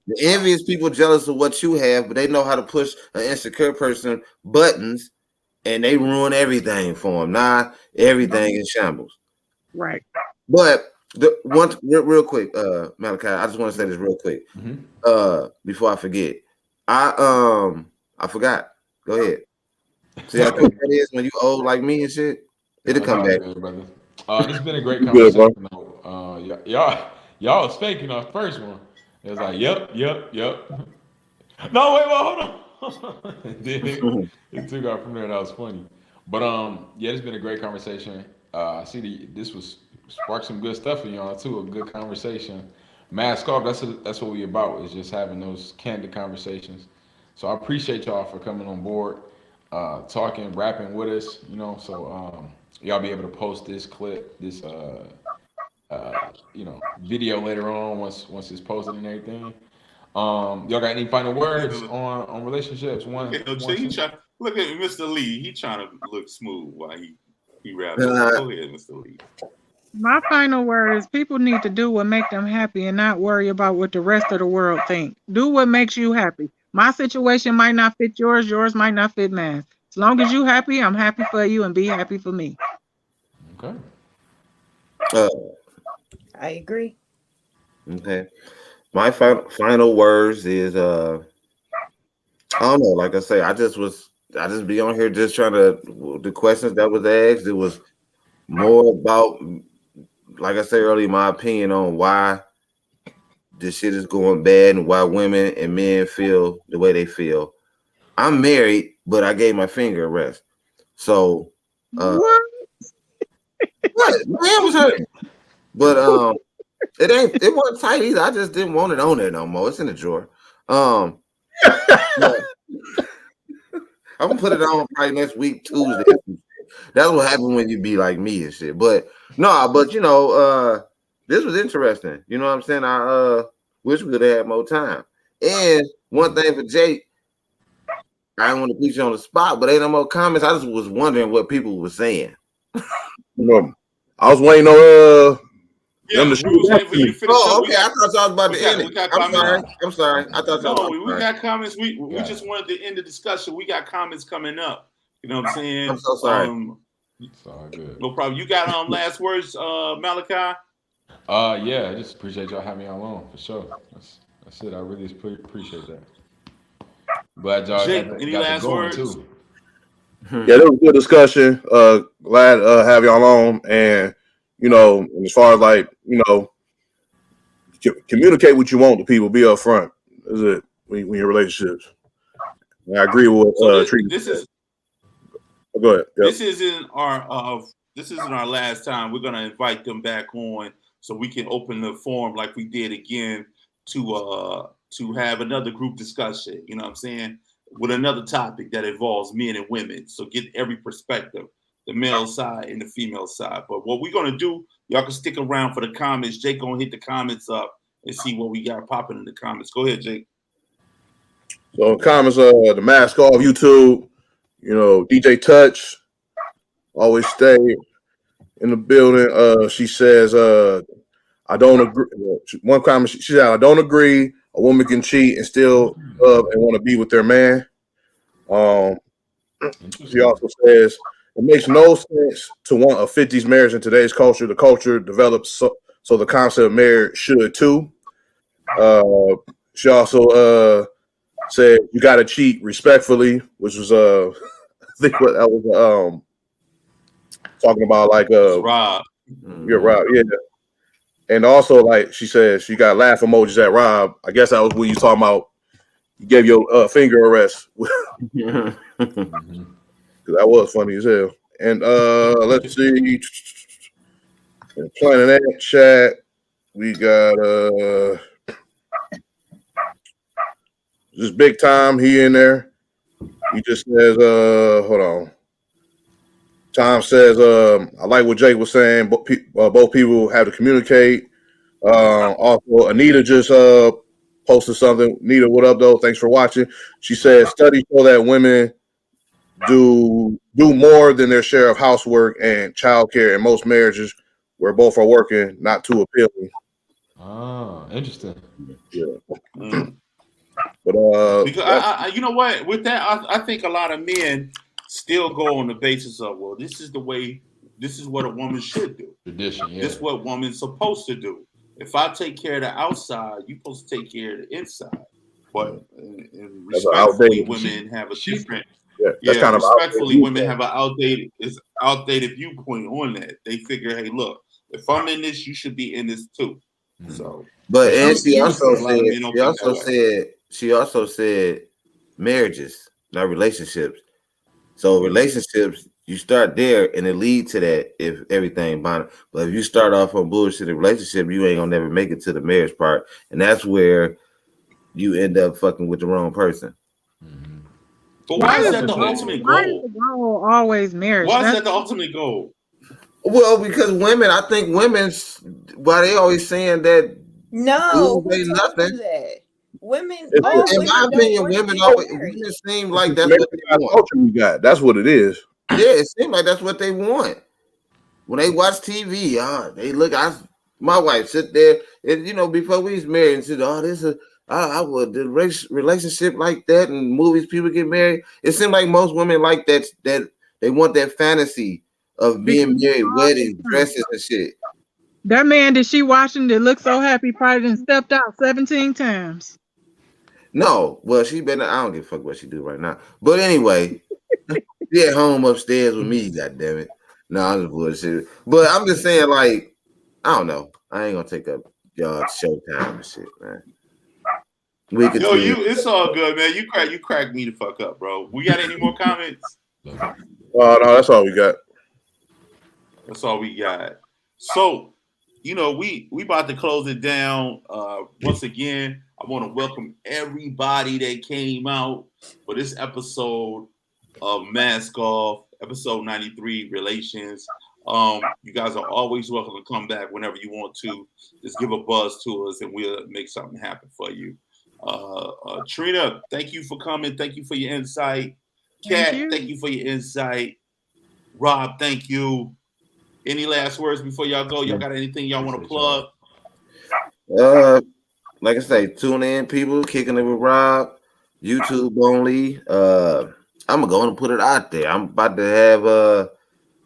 The envious people jealous of what you have, but they know how to push an insecure person buttons, and they ruin everything for them. Nah, everything in shambles.
Right.
But the one real quick, Malachi, I just want to say this real quick, before I forget. I forgot. Go ahead. See how quick that is when you old like me and shit. It'll come back.
Good, brother. This has been a great
You good, bro?
conversation. Though. Y'all was faking on the first one. It was like, yep. No, wait, well, hold on. It took off from there. That was funny. But yeah, it's been a great conversation. I see this was sparked some good stuff in y'all too. A good conversation. Mask off. That's what we about. Is just having those candid conversations. So I appreciate y'all for coming on board, talking, rapping with us. So y'all be able to post this clip, this video later on once it's posted and everything. Y'all got any final words on relationships?
Look at Mr. Lee. He trying to look smooth while he raps. Go ahead, Mr. Lee.
My final word is people need to do what make them happy and not worry about what the rest of the world think. Do what makes you happy. My situation might not fit yours. Yours might not fit mine. As long as you happy, I'm happy for you and be happy for me.
Okay.
I agree.
Okay. My final words is I don't know. Like I say, I just be on here just trying to the questions that was asked. It was more about, like I said earlier, my opinion on why this shit is going bad and why women and men feel the way they feel. I'm married, but I gave my finger a rest. So
What?
what? My hand was hurting. But it wasn't tight either. I just didn't want it on there no more. It's in the drawer. I'm gonna put it on probably next week, Tuesday. That's what happened when you be like me and shit. But no, this was interesting. You know what I'm saying? I wish we could have had more time. And one thing for Jake, I didn't want to put you on the spot, but ain't no more comments. I just was wondering what people were saying.
I was waiting on
Yeah, we was waiting for you to finish.
Oh, okay. I thought y'all was about to end it. I'm sorry. I thought y'all.
No, we got comments. We just wanted to end the discussion. We got comments coming up. You know what I'm saying?
I'm so sorry.
It's all good.
No problem. You got last words, Malachi?
Yeah, I just appreciate y'all having me on for sure. That's it. I really appreciate that. Glad y'all
Jake,
got
any
the
last
going
words?
too.
Yeah, that was a good discussion. Glad to have y'all on. And, as far as like, communicate what you want to people, be upfront. That's it when you're in relationships. And I agree with what
this is
go ahead. Yep.
this isn't our last time. We're gonna invite them back on so we can open the forum like we did again to have another group discussion. You know what I'm saying? With another topic that involves men and women. So get every perspective, the male side and the female side. But what we're gonna do, y'all can stick around for the comments. Jake gonna hit the comments up and see what we got popping in the comments. Go ahead, Jake.
So comments, the mask off YouTube, DJ Touch, always stay in the building. She says, I don't agree. One comment, she said, I don't agree. A woman can cheat and still love and want to be with their man. She also says, it makes no sense to want a 50s marriage in today's culture. The culture develops so the concept of marriage should too. She also said you got to cheat respectfully, which was I think what that was talking about, like
Rob.
You're Rob, yeah. And also, like she said, she got laugh emojis at Rob. I guess that was when you talking about you gave your finger a rest. Because that was funny as hell. And let's see. In Planet Ant chat, we got just big time. He in there. He just says, hold on. Tom says, I like what Jake was saying. Both people have to communicate. Also, Anita just posted something. Anita, what up, though? Thanks for watching. She said, studies show that women do more than their share of housework and childcare in most marriages where both are working, not too appealing.
Oh, interesting.
Yeah.
Mm.
But
Because I, you know what, with that, I think a lot of men still go on the basis of, well, this is what a woman should do.
Tradition, yeah.
This is what woman's supposed to do. If I take care of the outside, you're supposed to take care of the inside. But and respectfully, women have a different.
That's kind of
respectfully, women have an outdated viewpoint on that. They figure, hey, look, if I'm in this, you should be in this too. So,
but and
she
also said marriages, not relationships. So relationships, you start there and it lead to that if everything bonded. But if you start off on bullshit in relationship, you ain't gonna never make it to the marriage part, and that's where you end up fucking with the wrong person.
But why is that the ultimate goal?
Why is the goal always marriage?
Why is that the ultimate goal?
Well, because women, I think women's why they always saying that
no,
who ain't nothing.
That? Women,
in my opinion, women seem like that's what they want.
We got. That's what it is.
Yeah, it seems like that's what they want. When they watch TV, they look. My wife sit there, and before we was married, and said, "Oh, this is I would the relationship like that." And movies, people get married. It seems like most women like that. That they want that fantasy of being married, weddings, dresses, and shit.
That man that she watching that looks so happy probably done stepped out 17 times.
No, well, she better. I don't give a fuck what she do right now. But anyway, she at home upstairs with me. God damn it! No, I'm just bullshit. But I'm just saying, like, I don't know. I ain't gonna take up y'all's showtime and shit, man.
It's all good, man. You crack me the fuck up, bro. We got any more comments?
No, that's all we got.
That's all we got. So, we about to close it down. Once again, I want to welcome everybody that came out for this episode of Mask Off, episode 93, Relations. You guys are always welcome to come back whenever you want to. Just give a buzz to us and we'll make something happen for you. Trina, thank you for coming. Thank you for your insight. Kat, thank you for your insight. Rob, thank you. Any last words before y'all go? Y'all got anything y'all want to plug?
Like I say, tune in, people. Kicking it with Rob, YouTube only. I'm gonna go and put it out there. I'm about to have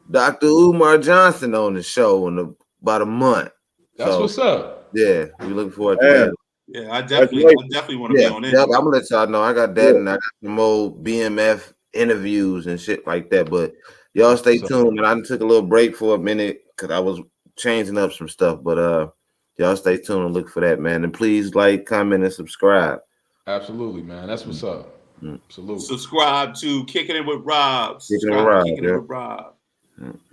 Dr. Umar Johnson on the show in about a month.
That's what's up.
Yeah, we looking forward to that.
Yeah, I definitely want to be on it.
Yeah, I'm gonna let y'all know I got that, and I got some more BMF interviews and shit like that. But y'all stay tuned. And I took a little break for a minute because I was changing up some stuff. But y'all stay tuned and look for that, man. And please like, comment, and subscribe.
Absolutely, man. That's what's up. Absolutely.
Subscribe to Kicking It With Rob.
Kicking It
with Rob.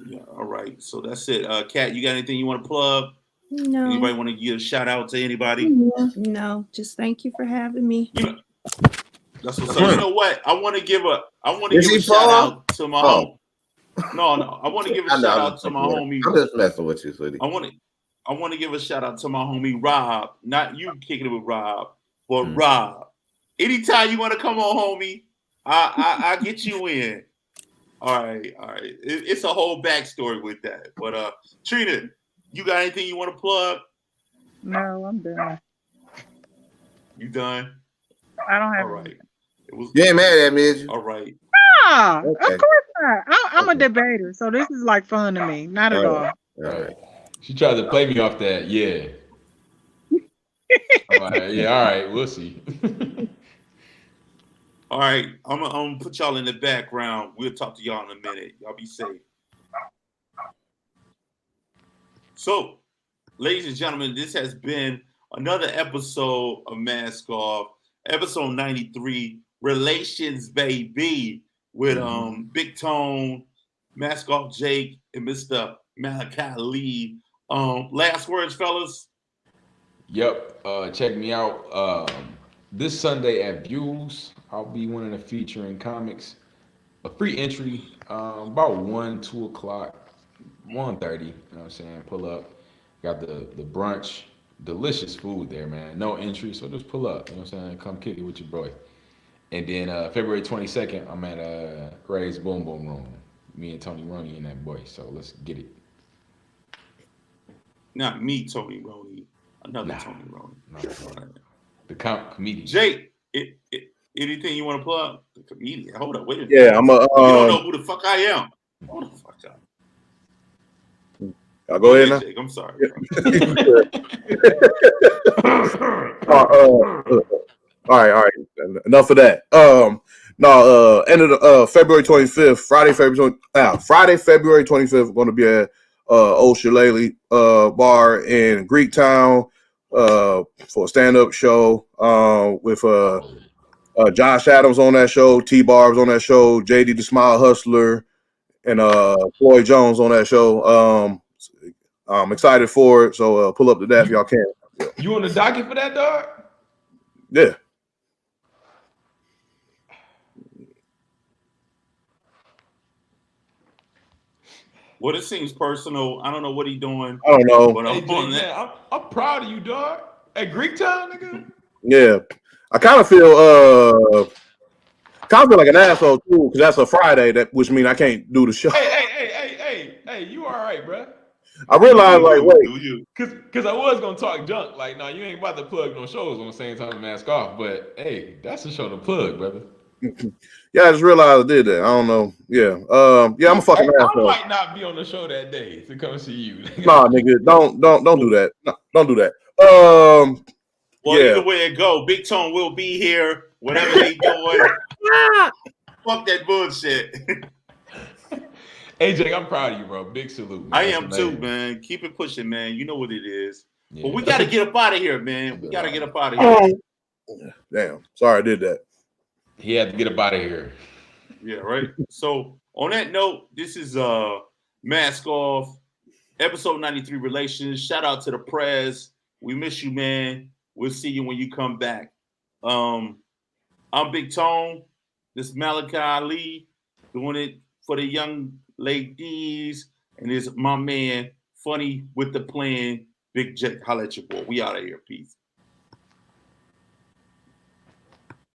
Yeah, all right. So that's it. Kat, you got anything you want to plug?
No.
Anybody want to give a shout out to anybody?
No. Just thank you for having me.
That's what's up. You know what? I want to give a shout out to my home. No. I want to give a shout out to my homie.
I'm just messing with you, sweetie.
I want to give a shout out to my homie Rob. Not you Kicking It With Rob, but Rob. Anytime you want to come on, homie, I get you in. All right. It's a whole backstory with that. But Trina, you got anything you want to plug?
No, I'm done.
You done?
I don't have.
All right.
You ain't mad at me, is you?
All right.
Nah, of course not. I'm a debater, so this is like fun to me. Not at all.
All right.
She tried to play me off that. Yeah. All right. We'll see.
All right. I'm gonna put y'all in the background. We'll talk to y'all in a minute. Y'all be safe. So, ladies and gentlemen, this has been another episode of Mask Off, episode 93, Relations, baby, with Big Tone, Mask Off Jake, and Mr. Malachi Lee. Last words, fellas.
Yep. Check me out this Sunday at Views. I'll be one of the featuring comics. a free entry, about 1, 2 o'clock, 1:30. You know what I'm saying? Pull up. Got the brunch, delicious food there, man. No entry, so just pull up. You know what I'm saying? Come kick it with your boy. And then February 22nd, I'm at Ray's Boom Boom Room. Me and Tony Roney and that boy. So let's get it.
Not me, Tony Roney. Another
Nah,
Tony Roney.
no,
All right.
the comedian.
Jake, anything you want to plug? The comedian. Hold up, wait a minute.
Yeah, I'm a.
You don't know who the fuck I am. Hold the fuck up.
I'll go ahead now.
Jake, I'm sorry.
All right. Enough of that. End of the February 25th, Friday, February 25th, going to be at Old Shillelagh bar in Greektown for a stand-up show with Josh Adams on that show, T Barb's on that show, JD the Smile Hustler, and Floyd Jones on that show. I'm excited for it, so pull up to that if y'all can.
You on the docket for that, dog?
Yeah.
Well, it seems personal. I don't know what he's doing.
I don't know.
But
Hey, Jay, man, I'm proud of you, dog. At Greektown, nigga.
Yeah. I kind of feel like an asshole too, because that's a Friday, which means I can't do the show.
Hey, you all right, bro?
I realized, wait.
Cause I was gonna talk junk, like, no, you ain't about to plug no shows on the same time to mask off. But hey, that's a show to plug, brother.
Yeah, I just realized I did that. I don't know. Yeah. I'm a fucking asshole.
I might not be on the show that day to come see you.
Nah, nigga, don't do that. No, don't do that.
Well, either way it go, Big Tone will be here. Whatever they doing, fuck that bullshit.
Hey, Jake, I'm proud of you, bro. Big salute. Man.
I am too, man. Keep it pushing, man. You know what it is.
Yeah.
But we got to get up out of here, man. We got to get up out of here.
Damn. Sorry I did that.
He had to get up out of here.
Yeah, right. So on that note, this is Mask Off, episode 93 Relations. Shout out to the press. We miss you, man. We'll see you when you come back. I'm Big Tone. This is Malachi Ali doing it for the young ladies. And this is my man, Funny with the Plan, Big Jake. Holla at your boy. We out of here. Peace.